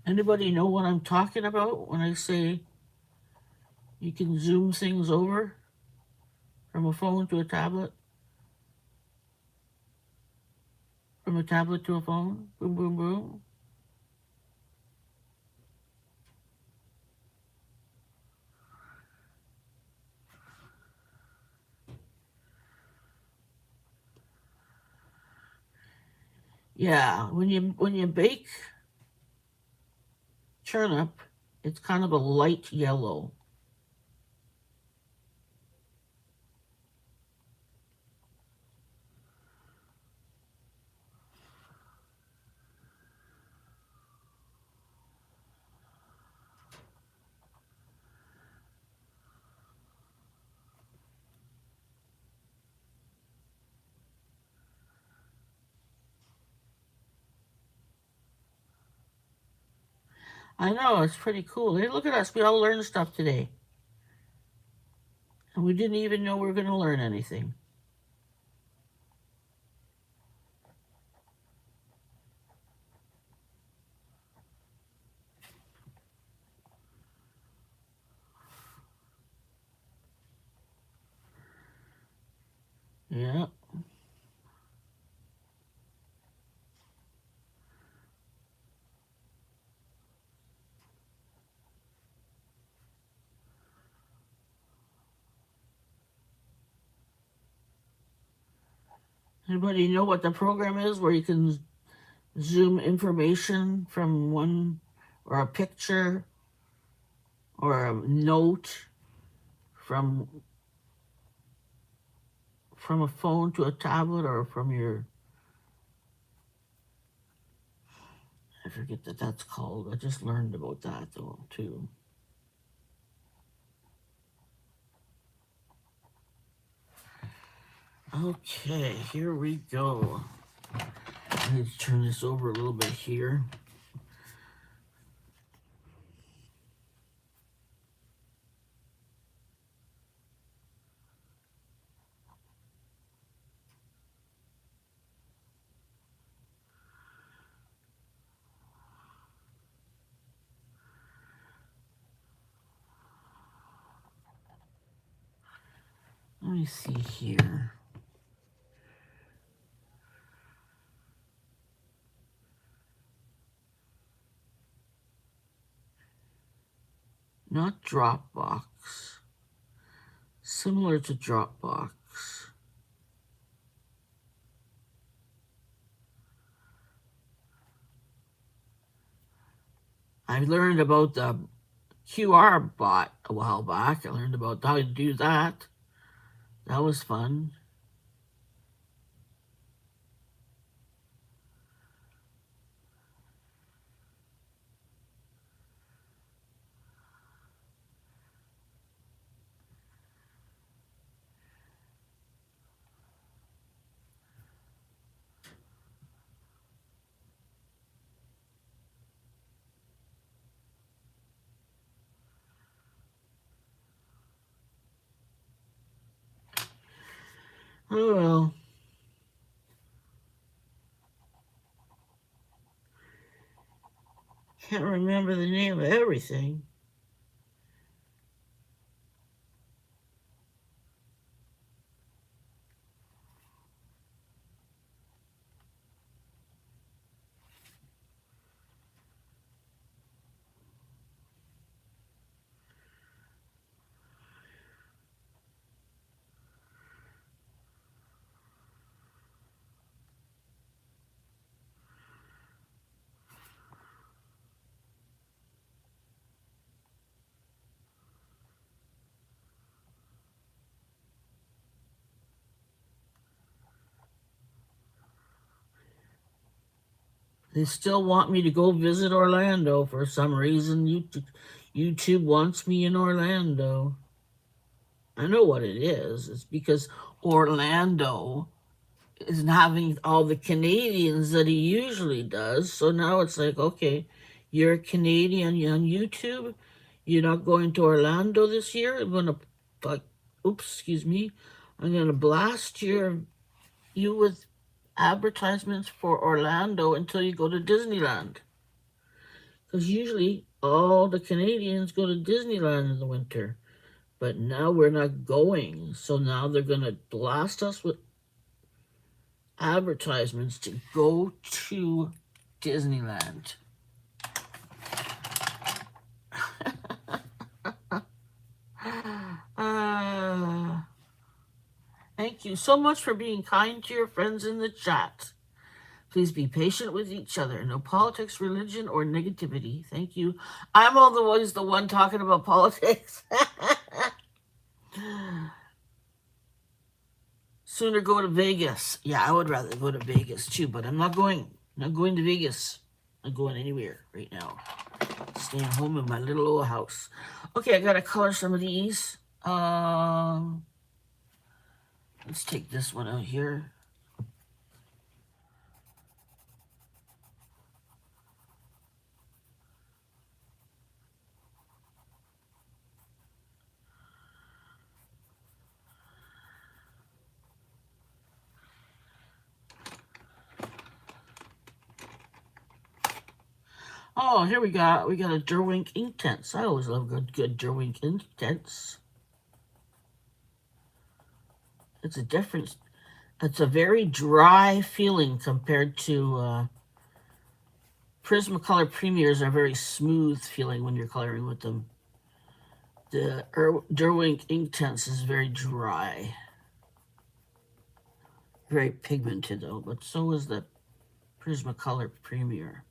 Anybody know what I'm talking about when I say you can zoom things over from a phone to a tablet, from a tablet to a phone? Boom, boom, boom. Yeah, when you bake turnip, it's kind of a light yellow. I know, it's pretty cool. Hey, look at us. We all learned stuff today. And we didn't even know we were going to learn anything. Yeah. Anybody know what the program is where you can zoom information from one, or a picture, or a note from a phone to a tablet, or from your, I forget that that's called. I just learned about that though too. Okay, here we go. I need to turn this over a little bit here. Let me see here. Not Dropbox. Similar to Dropbox. I learned about the QR bot a while back. I learned about how to do that. That was fun. Oh well. Can't remember the name of everything. They still want me to go visit Orlando for some reason. YouTube wants me in Orlando. I know what it is. It's because Orlando isn't having all the Canadians that he usually does. So now it's like, okay, you're a Canadian on YouTube. You're not going to Orlando this year. I'm gonna, like, oops, excuse me. I'm gonna blast you with advertisements for Orlando until you go to Disneyland. Because usually all the Canadians go to Disneyland in the winter. But now we're not going. So now they're going to blast us with advertisements to go to Disneyland. Thank you so much for being kind to your friends in the chat. Please be patient with each other. No politics, religion, or negativity. Thank you. I'm always the one talking about politics. Sooner go to Vegas. Yeah, I would rather go to Vegas too, but I'm not going. I'm not going to Vegas. I'm not going anywhere right now. Staying home in my little old house. Okay, I gotta color some of these. Let's take this one out here. Oh, here we got a Derwink Inktense. I always love good Derwink Inktense. It's a difference. It's a very dry feeling compared to Prismacolor Premiers are very smooth feeling when you're coloring with them. The Derwink Inktense is very dry. Very pigmented though, but so is the Prismacolor Premier.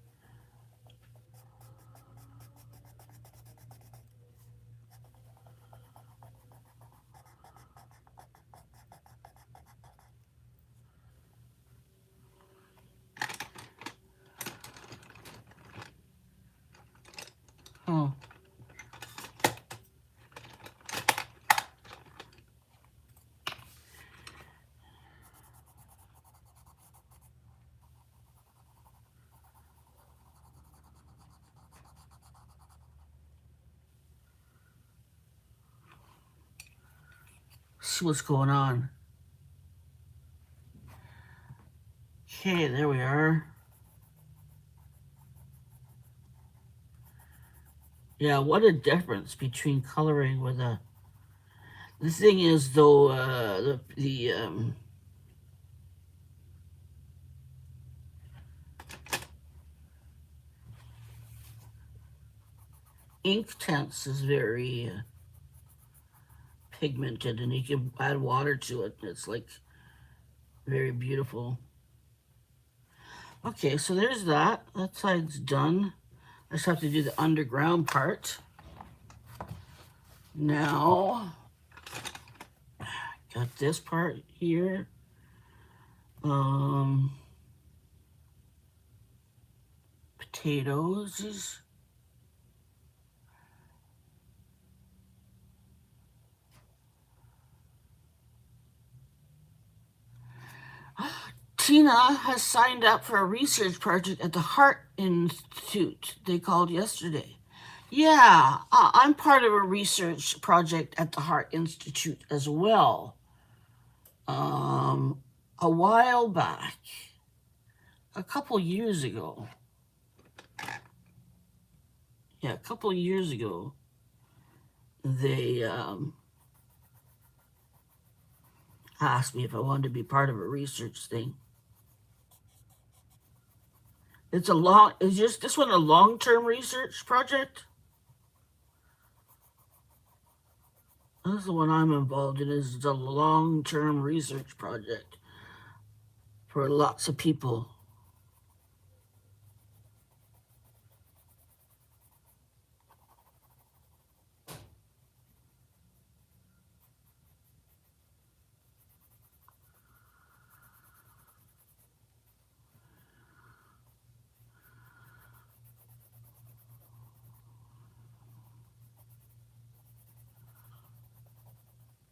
Oh. See what's going on. Okay, there we are. Yeah, what a difference between coloring with a. The thing is, though, the Inktense is very pigmented, and you can add water to it. It's like very beautiful. Okay, so there's that. That side's done. I just have to do the underground part. Now, got this part here. Potatoes. Tina has signed up for a research project at the Heart Institute, they called yesterday. Yeah, I'm part of a research project at the Heart Institute as well. A while back, a couple years ago. Yeah, a couple years ago, they asked me if I wanted to be part of a research thing. Is this one a long-term research project? That's the one I'm involved in. Is a long-term research project for lots of people.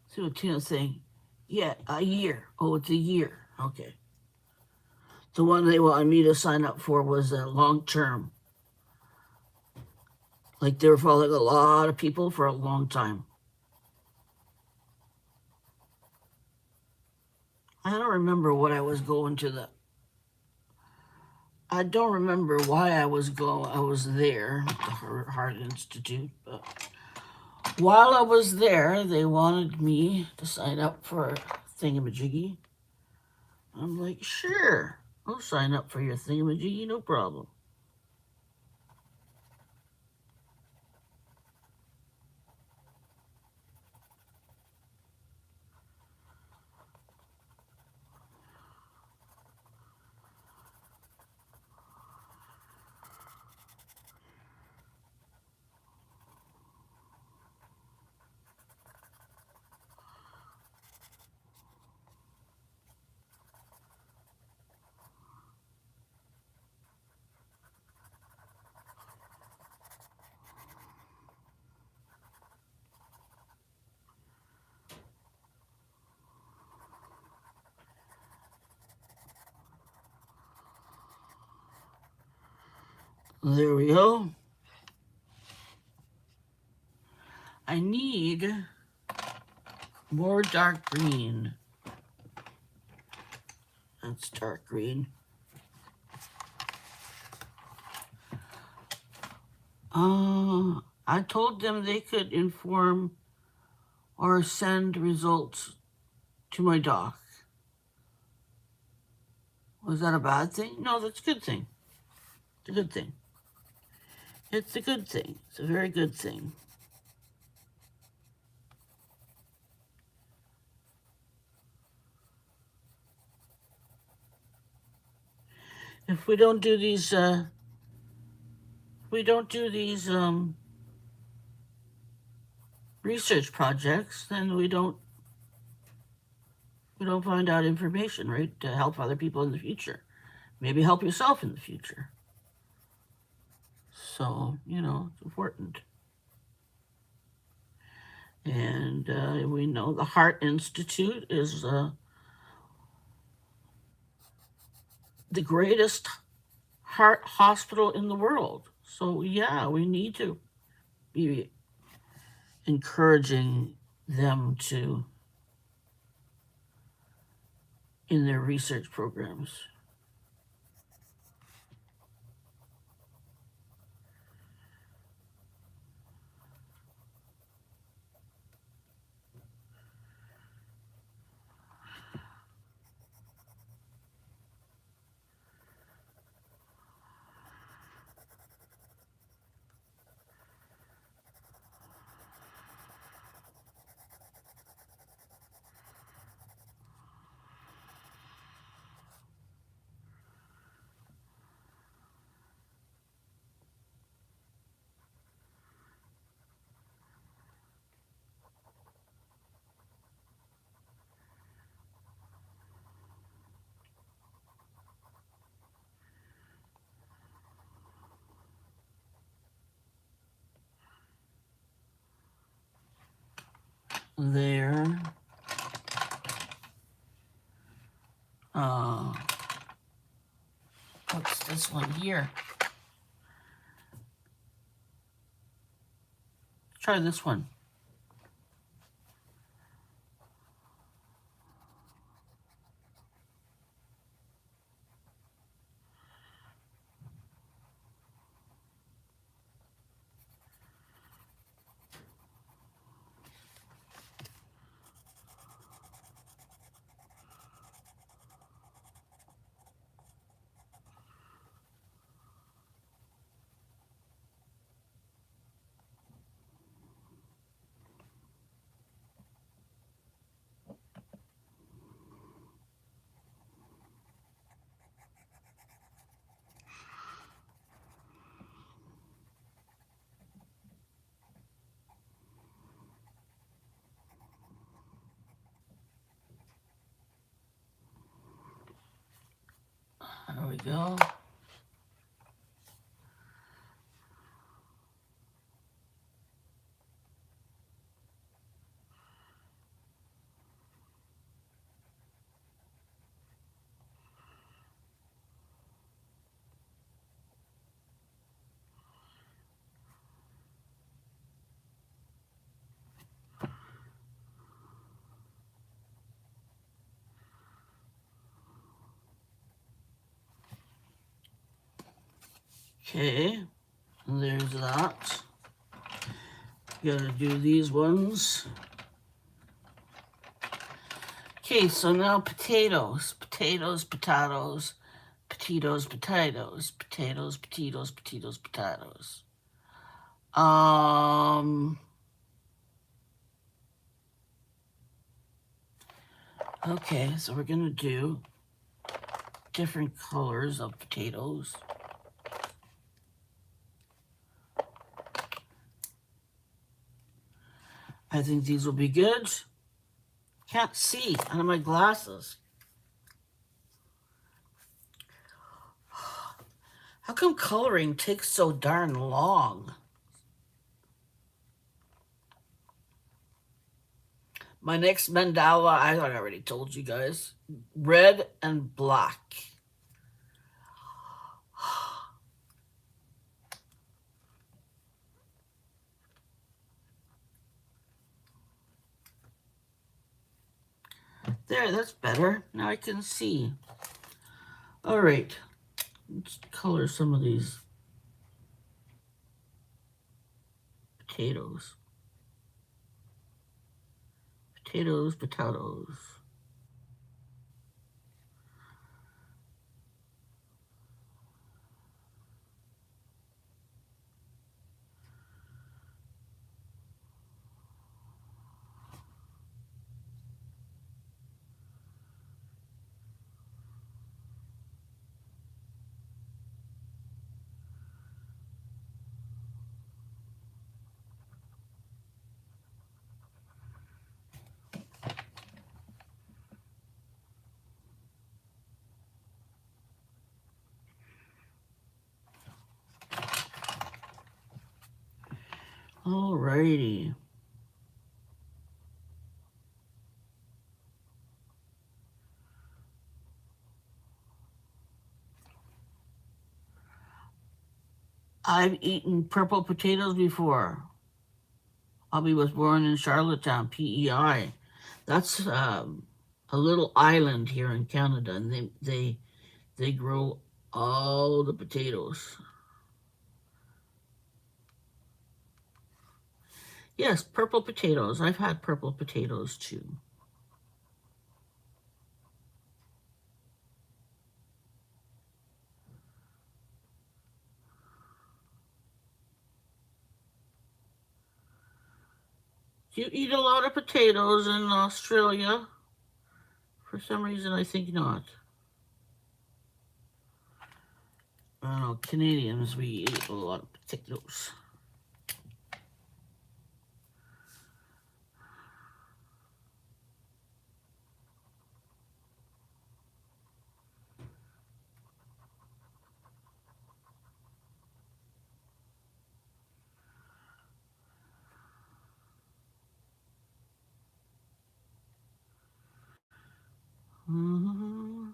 See what Tina's saying? Yeah, a year. Oh, it's a year. Okay. The one they wanted me to sign up for was a long term. Like they were following a lot of people for a long time. I don't remember what I was going to the I don't remember why I was there at the Heart Institute, but while I was there, they wanted me to sign up for a thingamajiggy. I'm like, sure, I'll sign up for your thingamajiggy, no problem. There we go. I need more dark green. That's dark green. I told them they could inform or send results to my doc. Was that a bad thing? No, that's a good thing. It's a good thing. It's a good thing. It's a very good thing. If we don't do these, research projects, then we don't find out information, right, to help other people in the future. Maybe help yourself in the future. So, it's important. And we know the Heart Institute is the greatest heart hospital in the world. So, yeah, we need to be encouraging them in their research programs. There. What's this one here? Try this one. There we go. Okay, and there's that. Gotta do these ones. Okay, so now potatoes. Potatoes, potatoes, potatoes, potatoes, potatoes, potatoes, potatoes, potatoes. Okay, so we're gonna do different colors of potatoes. I think these will be good. Can't see under my glasses. How come coloring takes so darn long? My next mandala, I already told you guys, red and black. There, that's better. Now I can see. All right, let's color some of these potatoes. Potatoes, potatoes. All righty. I've eaten purple potatoes before. Hubby was born in Charlottetown, PEI. That's a little island here in Canada, and they grow all the potatoes. Yes, purple potatoes. I've had purple potatoes too. Do you eat a lot of potatoes in Australia? For some reason, I think not. I don't know, Canadians, we eat a lot of potatoes. Mm-hmm.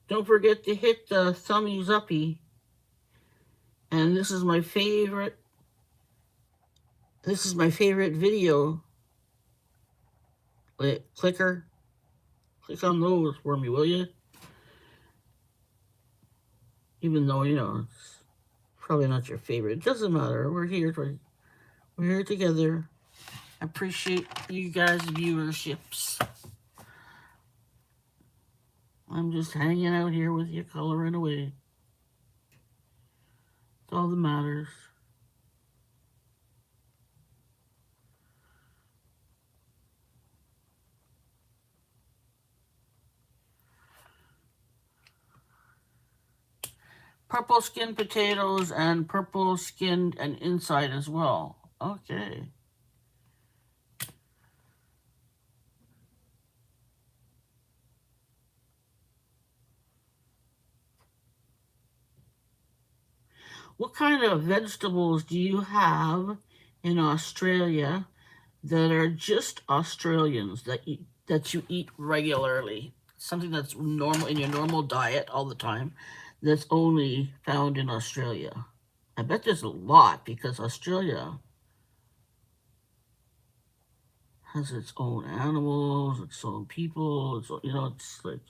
Don't forget to hit the thumbs uppy. And this is my favorite. This is my favorite video. Clicker. Click on those for me, will you? Even though, you know, it's probably not your favorite. It doesn't matter. We're here together. I appreciate you guys' viewerships. I'm just hanging out here with you, coloring away. It's all that matters. purple skinned potatoes and purple skinned and inside as well. Okay. What kind of vegetables do you have in Australia that are just Australians that you eat regularly? Something that's normal in your normal diet all the time that's only found in Australia. I bet there's a lot because Australia has its own animals, its own people. It's like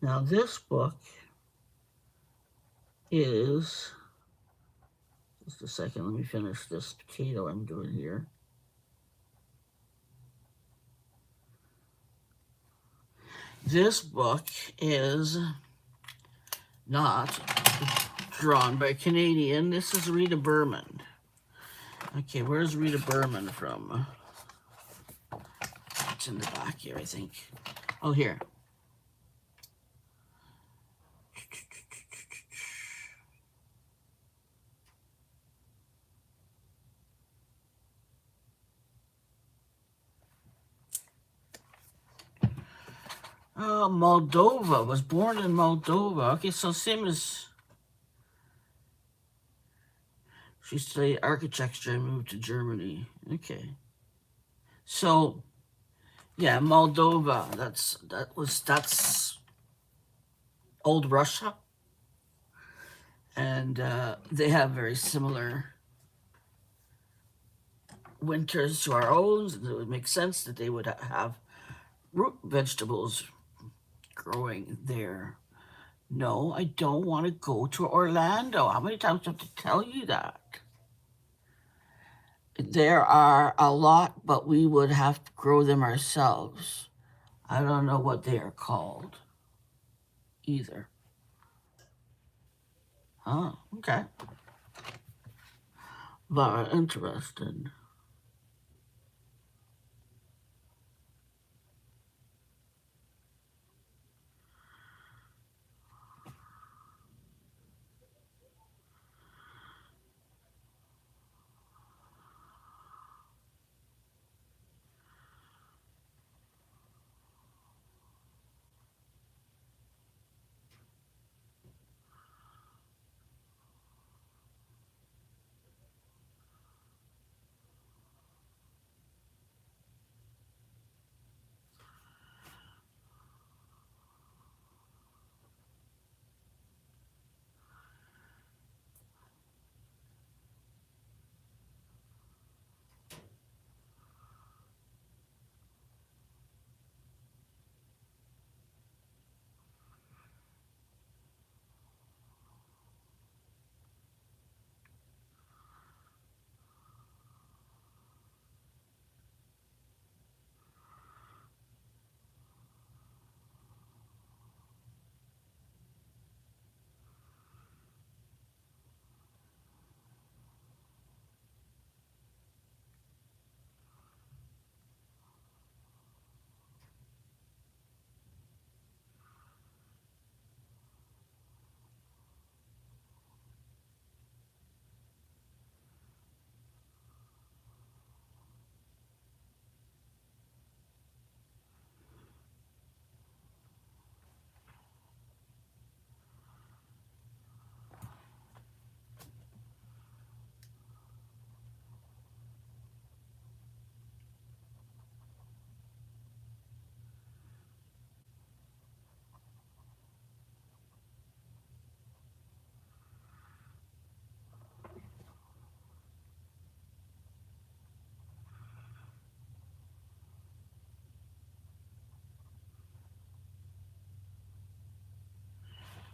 now this book is just a second. Let me finish this potato I'm doing here. This book is not drawn by a Canadian. This is Rita Berman. Okay, where's Rita Berman from? It's in the back here, I think. Oh, here. Oh, Moldova. Was born in Moldova. Okay, so same as she studied architecture and moved to Germany. Okay. So yeah, Moldova. That's old Russia, and they have very similar winters to our own. It would make sense that they would have root vegetables growing there. No, I don't want to go to Orlando. How many times do I have to tell you that? There are a lot, but we would have to grow them ourselves. I don't know what they are called either. Oh, okay. Very interesting.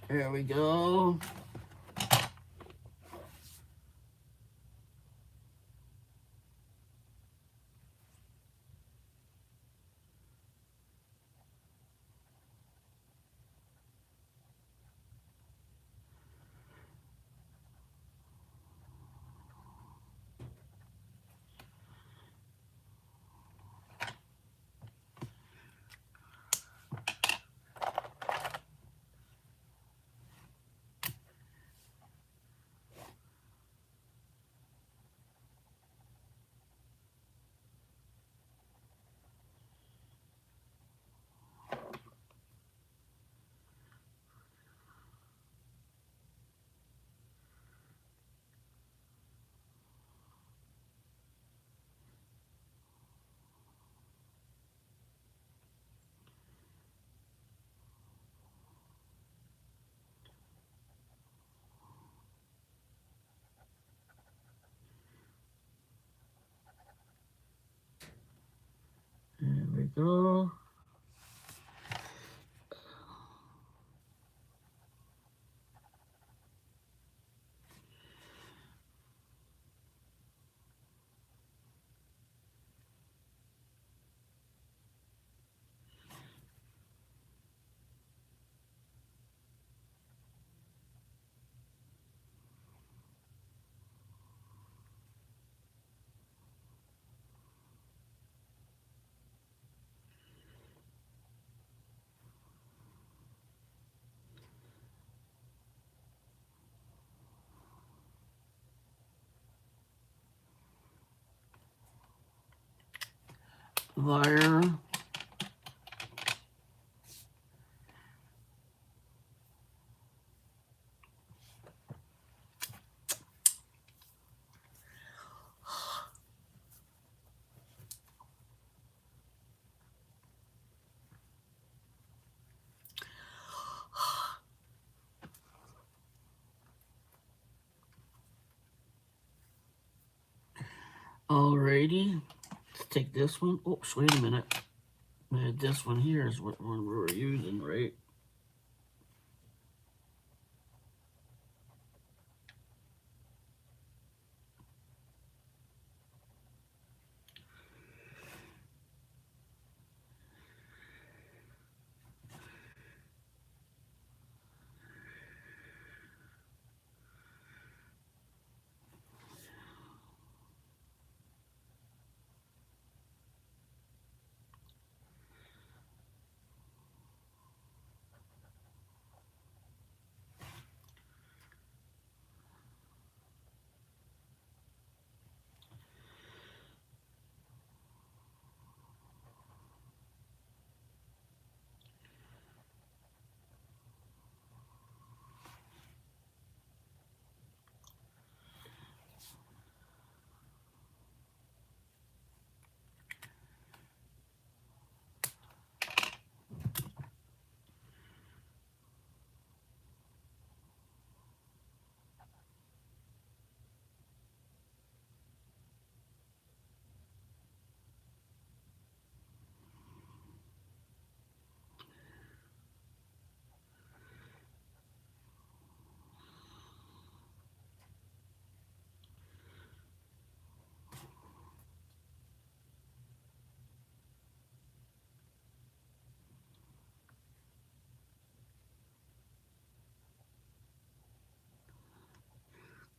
There we go. There we go. Wire. Alrighty. Let's take this one. Oops, wait a minute. This one here is what one we were using, right?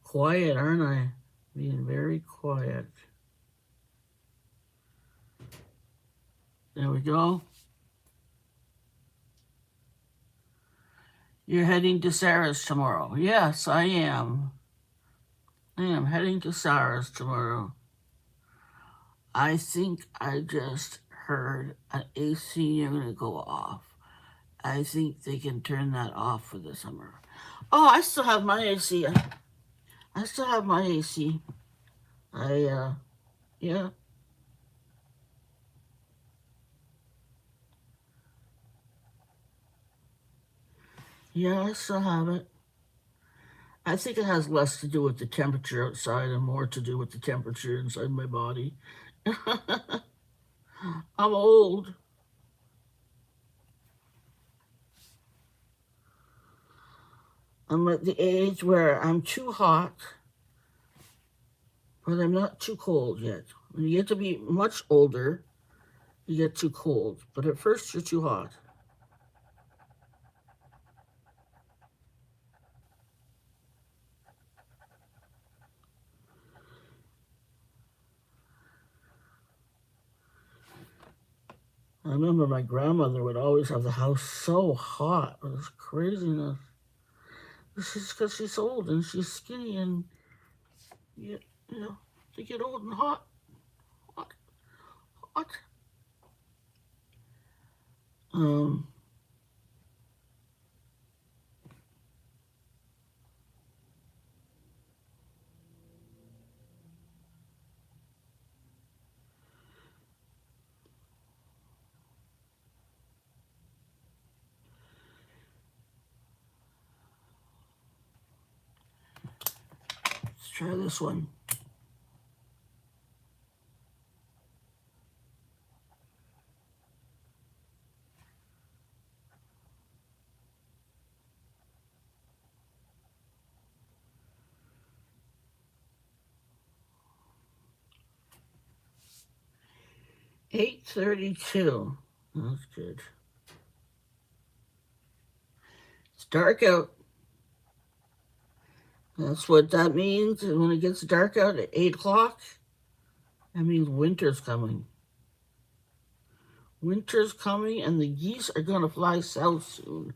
Quiet, aren't I? Being very quiet. There we go. You're heading to Sarah's tomorrow. Yes, I am. I am heading to Sarah's tomorrow. I think I just heard an AC unit go off. I think they can turn that off for the summer. Oh, I still have my AC. I still have my AC. Yeah. Yeah, I still have it. I think it has less to do with the temperature outside and more to do with the temperature inside my body. I'm old. I'm at the age where I'm too hot, but I'm not too cold yet. When you get to be much older, you get too cold. But at first, you're too hot. I remember my grandmother would always have the house so hot. It was craziness. This is because she's old and she's skinny and, you know, they get old and hot. Hot. Hot. Um, let's try this one. $8.32. That's good. It's dark out. That's what that means. And when it gets dark out at 8 o'clock, that means winter's coming. Winter's coming, and the geese are going to fly south soon.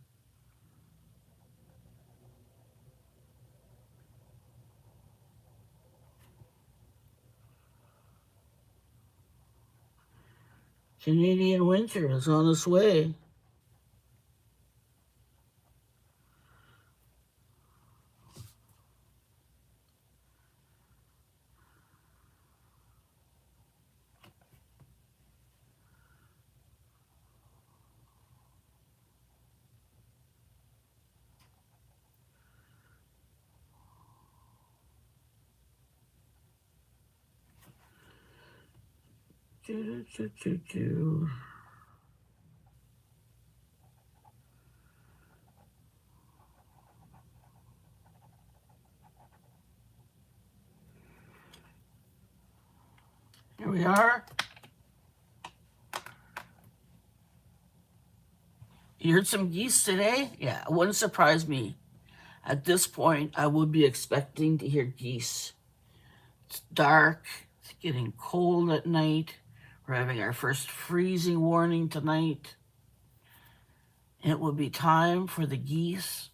Canadian winter is on its way. Do, do, do, do. Here we are. You heard some geese today? Yeah, it wouldn't surprise me. At this point, I would be expecting to hear geese. It's dark, it's getting cold at night. We're having our first freezing warning tonight. It will be time for the geese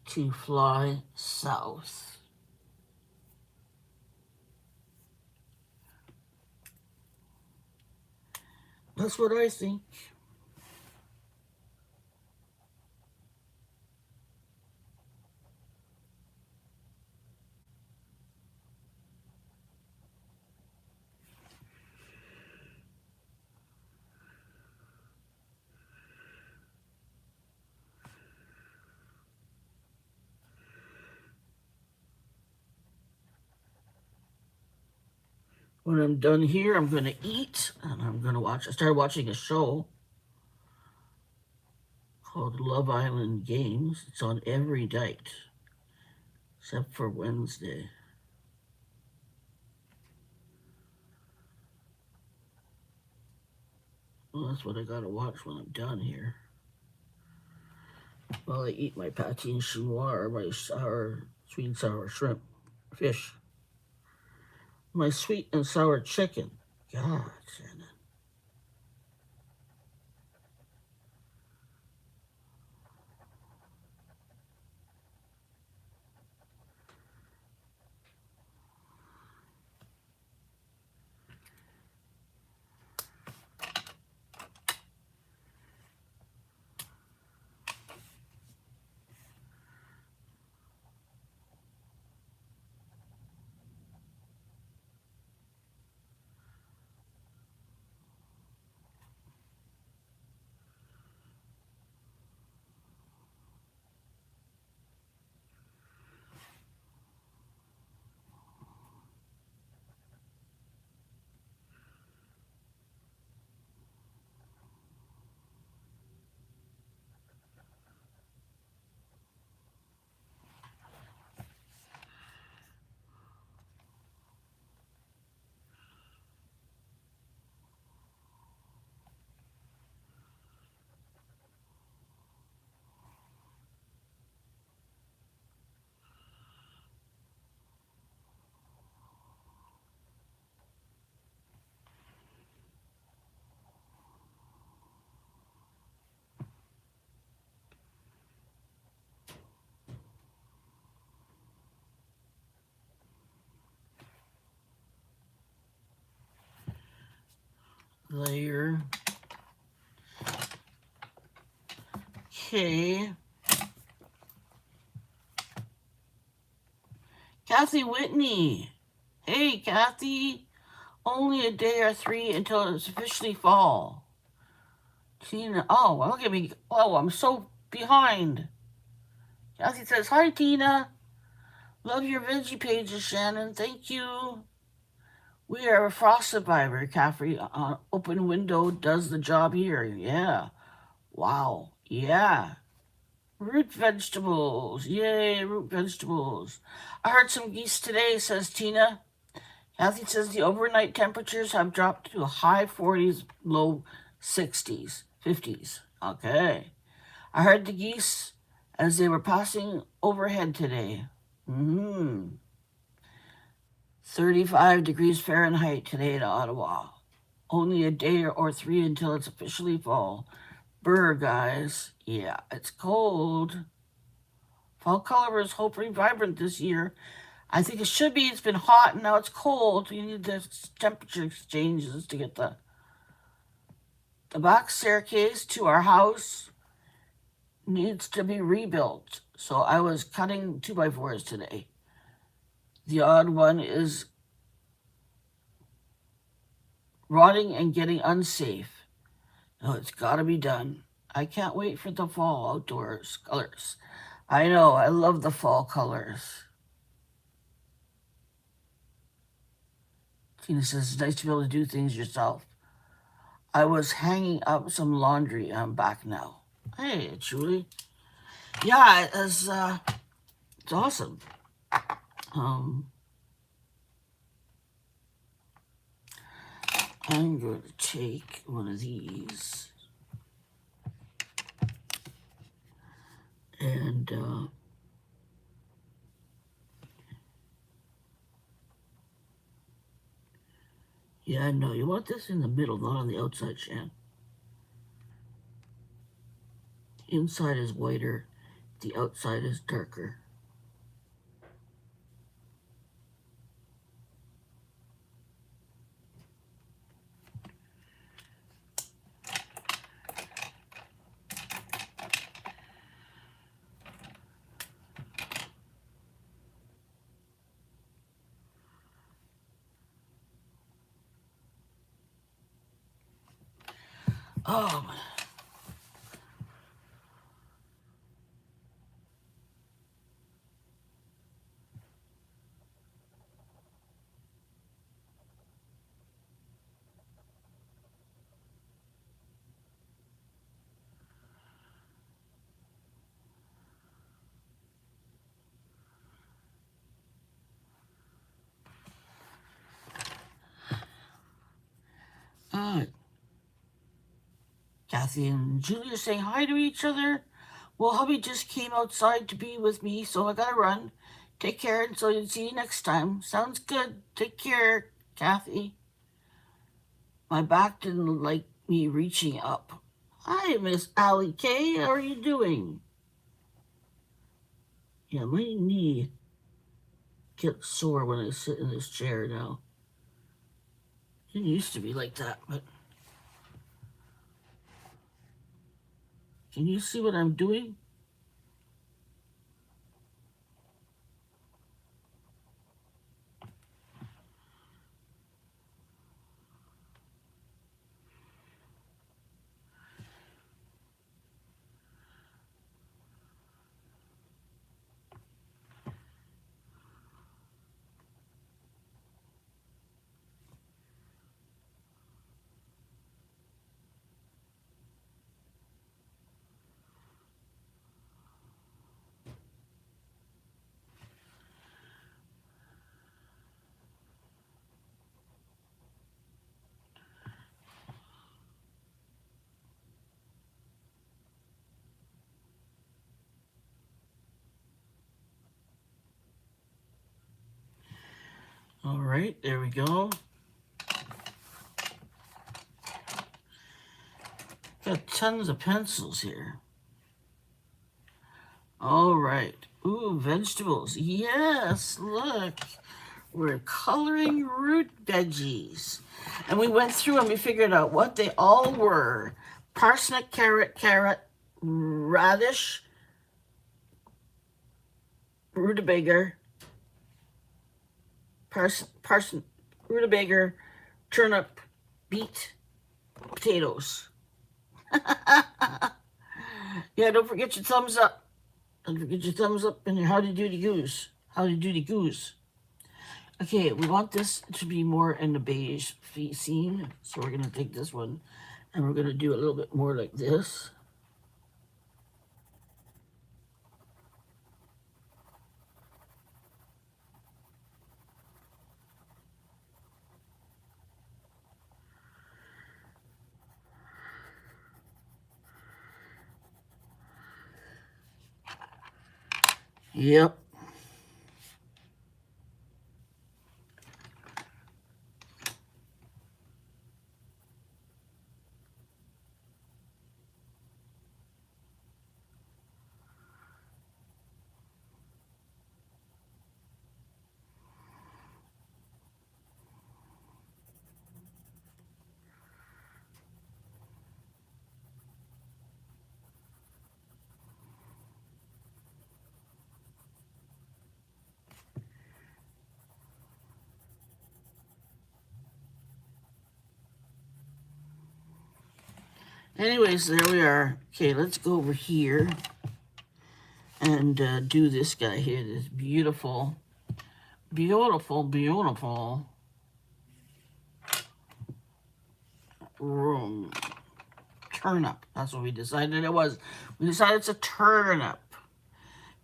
to fly south. That's what I think. When I'm done here, I'm going to eat and I'm going to watch. I started watching a show called Love Island Games. It's on every night except for Wednesday. Well, that's what I got to watch when I'm done here. While I eat my patine chinois, my sweet and sour shrimp, fish, my sweet and sour chicken. God, Shannon. layer. Okay. Kathy Whitney. Hey, Kathy. Only a day or 3 until it's officially fall. Tina. Oh, look at me. Oh, I'm so behind. Kathy says, hi, Tina. Love your veggie pages, Shannon. Thank you. We are a frost survivor. Caffrey open window does the job here. Yeah. Wow. Yeah. Root vegetables. Yay, root vegetables. I heard some geese today, says Tina. Kathy says the overnight temperatures have dropped to high 40s, low 60s, 50s. Okay. I heard the geese as they were passing overhead today. 35 degrees Fahrenheit today in Ottawa. Only a day or 3 until it's officially fall. Brr, guys. Yeah, it's cold. Fall color is hopefully vibrant this year. I think it should be. It's been hot and now it's cold. You need the temperature exchanges to get the back staircase to our house needs to be rebuilt. So I was cutting 2x4s today. The odd one is rotting and getting unsafe. Oh, it's got to be done. I can't wait for the fall outdoors colors. I know, I love the fall colors. Tina says it's nice to be able to do things yourself. I was hanging up some laundry. I'm back now. Hey, Julie. Yeah, it's awesome. I'm going to take one of these and yeah, no, you want this in the middle, not on the outside, Shan. Inside is whiter, the outside is darker. Oh, Kathy and Julie are saying hi to each other. Well, hubby just came outside to be with me, so I gotta run. Take care, and so you'll see you next time. Sounds good. Take care, Kathy. My back didn't like me reaching up. Hi, Miss Allie K. How are you doing? Yeah, my knee gets sore when I sit in this chair now. It used to be like that, but can you see what I'm doing? All right, there we go. Got tons of pencils here. All right. Ooh, vegetables. Yes, look. We're coloring root veggies. And we went through and we figured out what they all were. Parsnip, carrot, radish, rutabaga, parsnip, rutabaga, turnip, beet, potatoes. Yeah, don't forget your thumbs up. Don't forget your thumbs up and your howdy doody goose. Howdy doody goose. Okay, we want this to be more in the beige scene. So we're going to take this one and we're going to do a little bit more like this. Yep. Anyways, there we are. Okay, let's go over here and do this guy here. This beautiful, beautiful, beautiful room. Turnip. That's what we decided it was. We decided it's a turnip.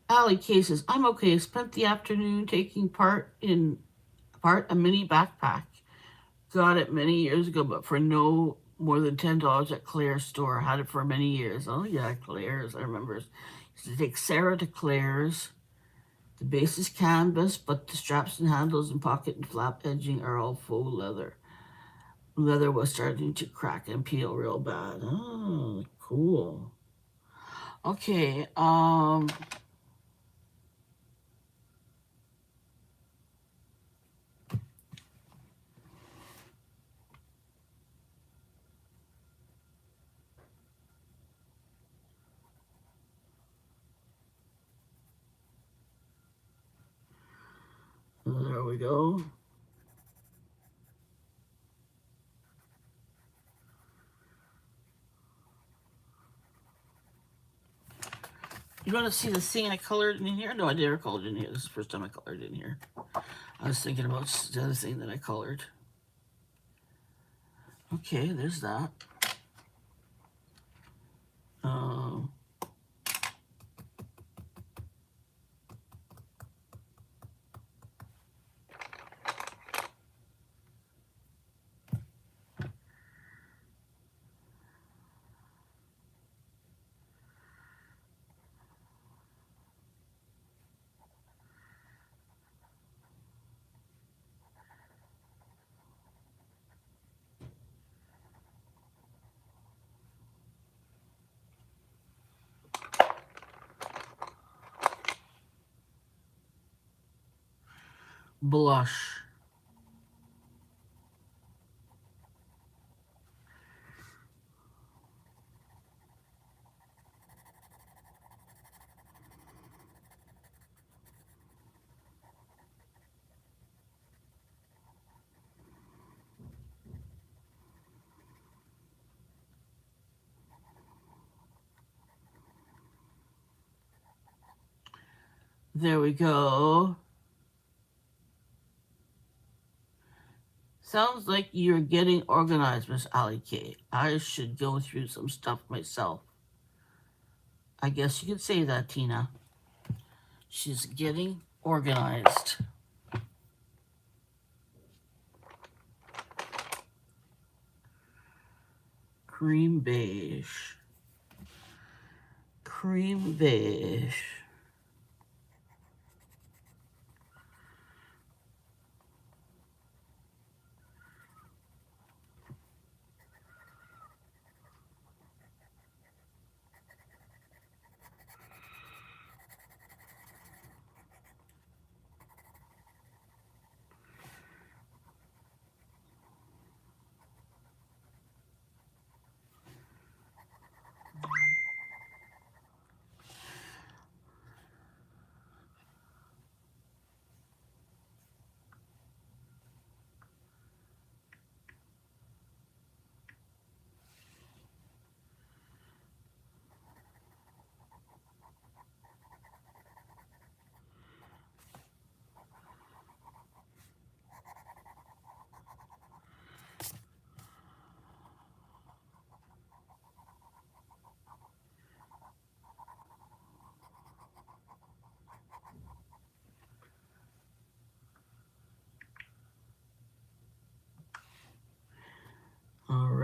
Allie K says, I'm okay. Spent the afternoon taking part in a mini backpack. Got it many years ago, but for no more than $10 at Claire's store. Had it for many years. Oh yeah, Claire's. I remember. Used to take Sarah to Claire's. The base is canvas, but the straps and handles and pocket and flap edging are all faux leather. Leather was starting to crack and peel real bad. Oh, cool. Okay, there we go. You want to see the thing I colored in here? No, I never colored in here. This is the first time I colored in here. I was thinking about the other thing that I colored. Okay, there's that. Blush. There we go. Sounds like you're getting organized, Miss Allie K. I should go through some stuff myself. I guess you could say that, Tina. She's getting organized. Cream beige. Cream beige.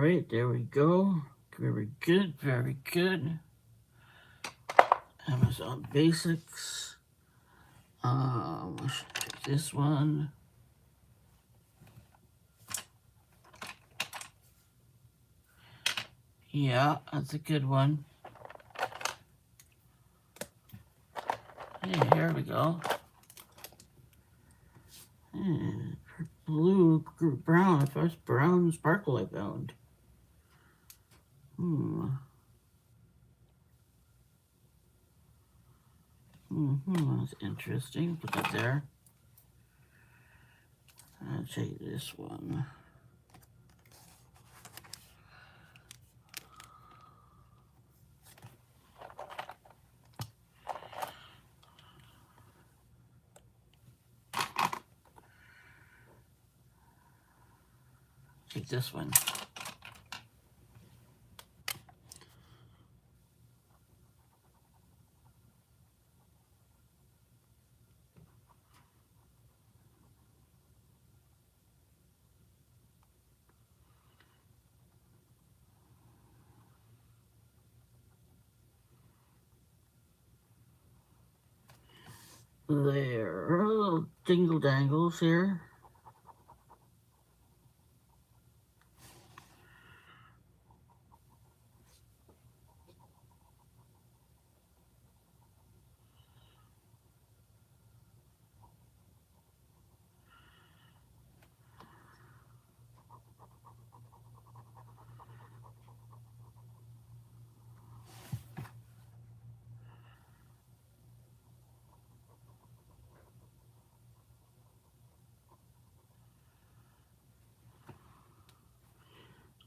right, there we go. Very good, very good. Amazon Basics. I should take this one. Yeah, that's a good one. Hey, here we go. Blue, brown. First brown sparkle I found. That's interesting. Put that there. I'll take this one. Take this one. There, little dingle dangles here.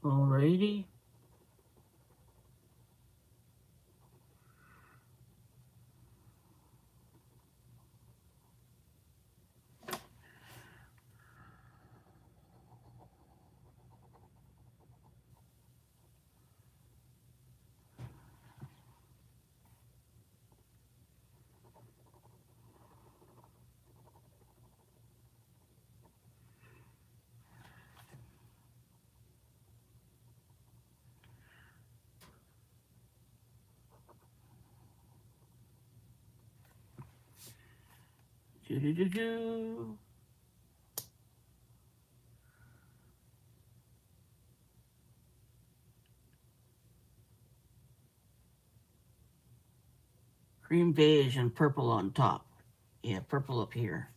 Alrighty. Do-do-do-do. Cream beige and purple on top. Yeah, purple up here.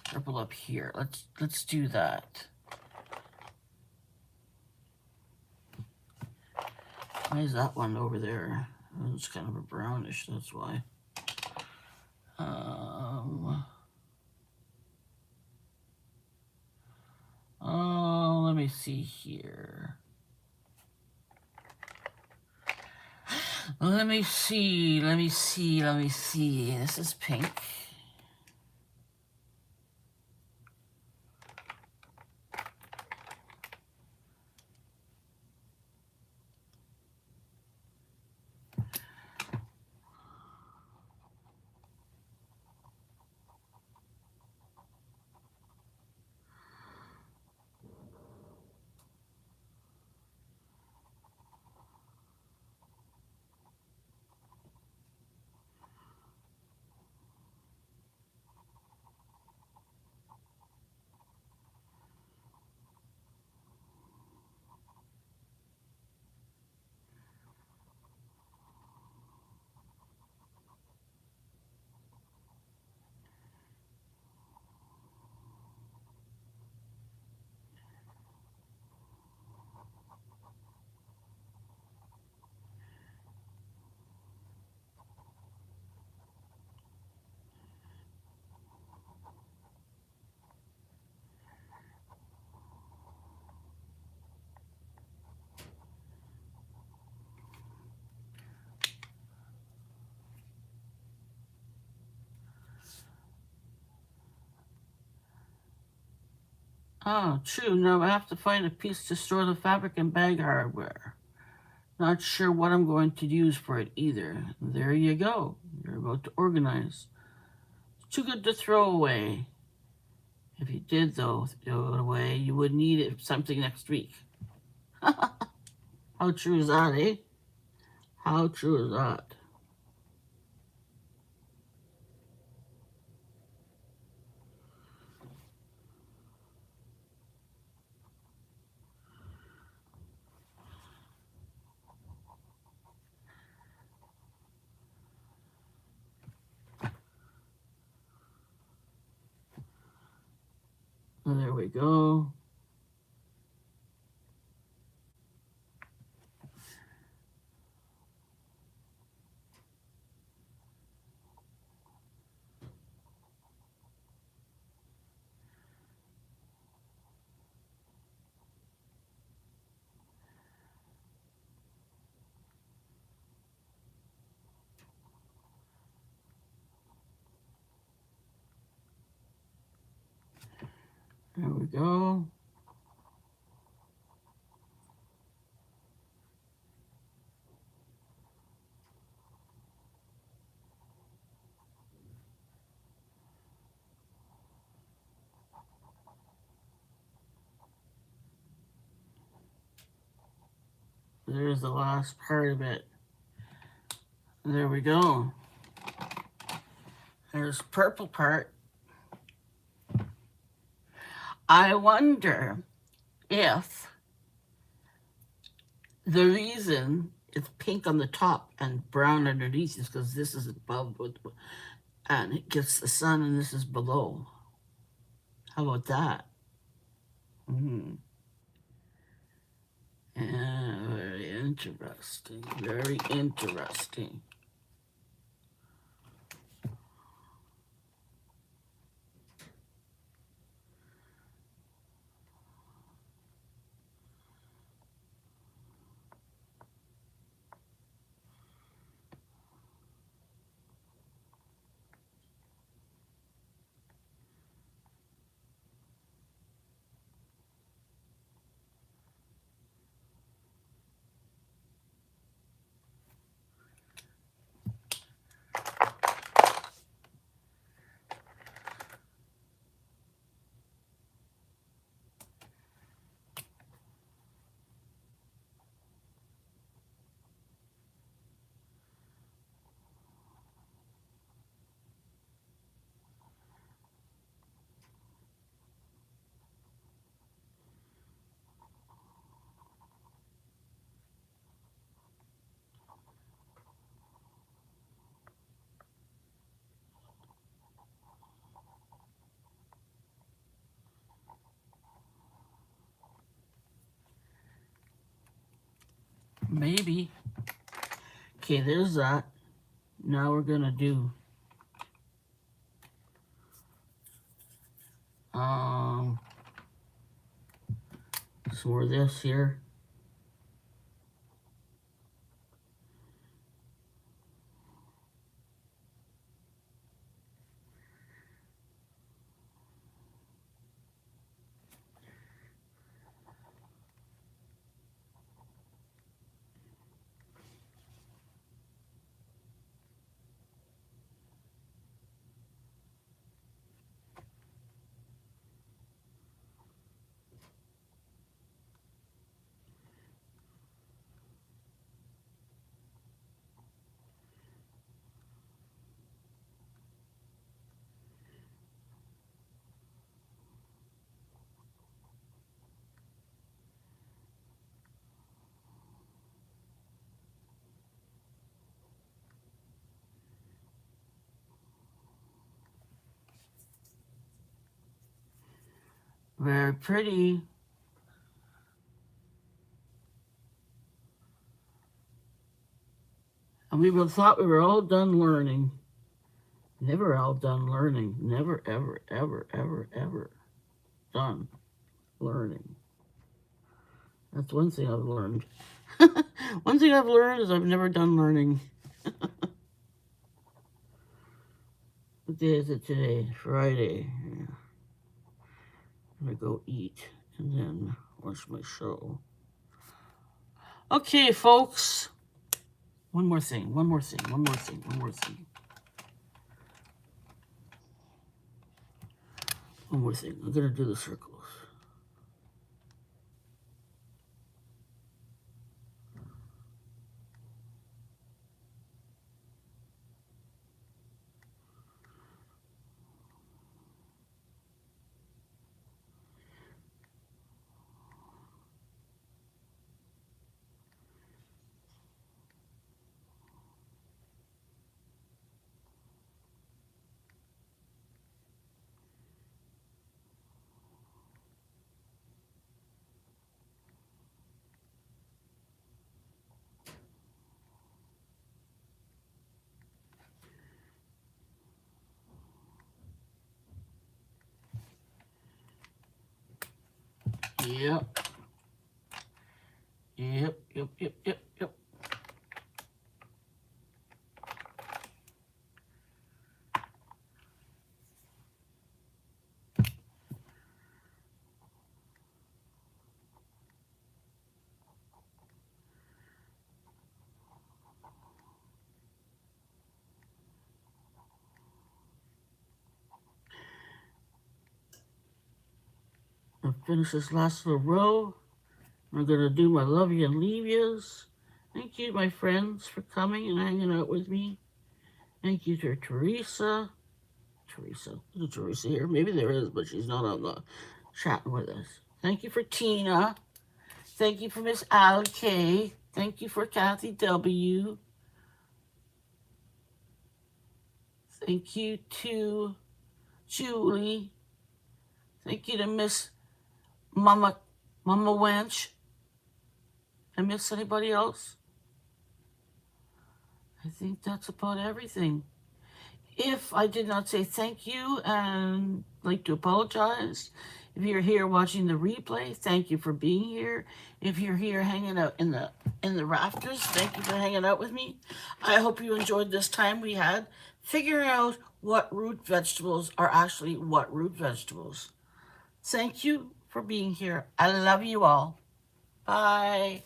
Purple up here. Let's do that. Why is that one over there? Oh, it's kind of a brownish, that's why. Oh, let me see here. Let me see. This is pink. Oh, true. Now I have to find a piece to store the fabric and bag hardware. Not sure what I'm going to use for it either. There you go. You're about to organize. It's too good to throw away. If you did, though, throw it away, you would need it something next week. How true is that, eh? How true is that? There we go. There we go. There's the last part of it. There we go. There's the purple part. I wonder if the reason it's pink on the top and brown underneath is because this is above and it gets the sun and this is below. How about that? Mm-hmm. Yeah, very interesting. Very interesting. Maybe. Okay, there's that. Now we're gonna do some more of this here. Very pretty. And we thought we were all done learning. Never all done learning. Never, ever, ever, ever, ever done learning. That's one thing I've learned. One thing I've learned is I've never done learning. What day is it today? Friday. Yeah. I'm gonna go eat and then watch my show. Okay, folks. One more thing. One more thing. One more thing. One more thing. One more thing. I'm gonna do the circles. Yep. Yep. I'll finish this last little row. I'm going to do my love you and leave yous. Thank you, my friends, for coming and hanging out with me. Thank you to Teresa. There's a Teresa here. Maybe there is, but she's not on the chatting with us. Thank you for Tina. Thank you for Miss Al K. Thank you for Kathy W. Thank you to Julie. Thank you to Miss Mama Wench. I miss anybody else? I think that's about everything. If I did not say thank you and like to apologize, if you're here watching the replay, thank you for being here. If you're here hanging out in the rafters, thank you for hanging out with me. I hope you enjoyed this time we had figuring out what root vegetables are actually what root vegetables. Thank you for being here. I love you all. Bye.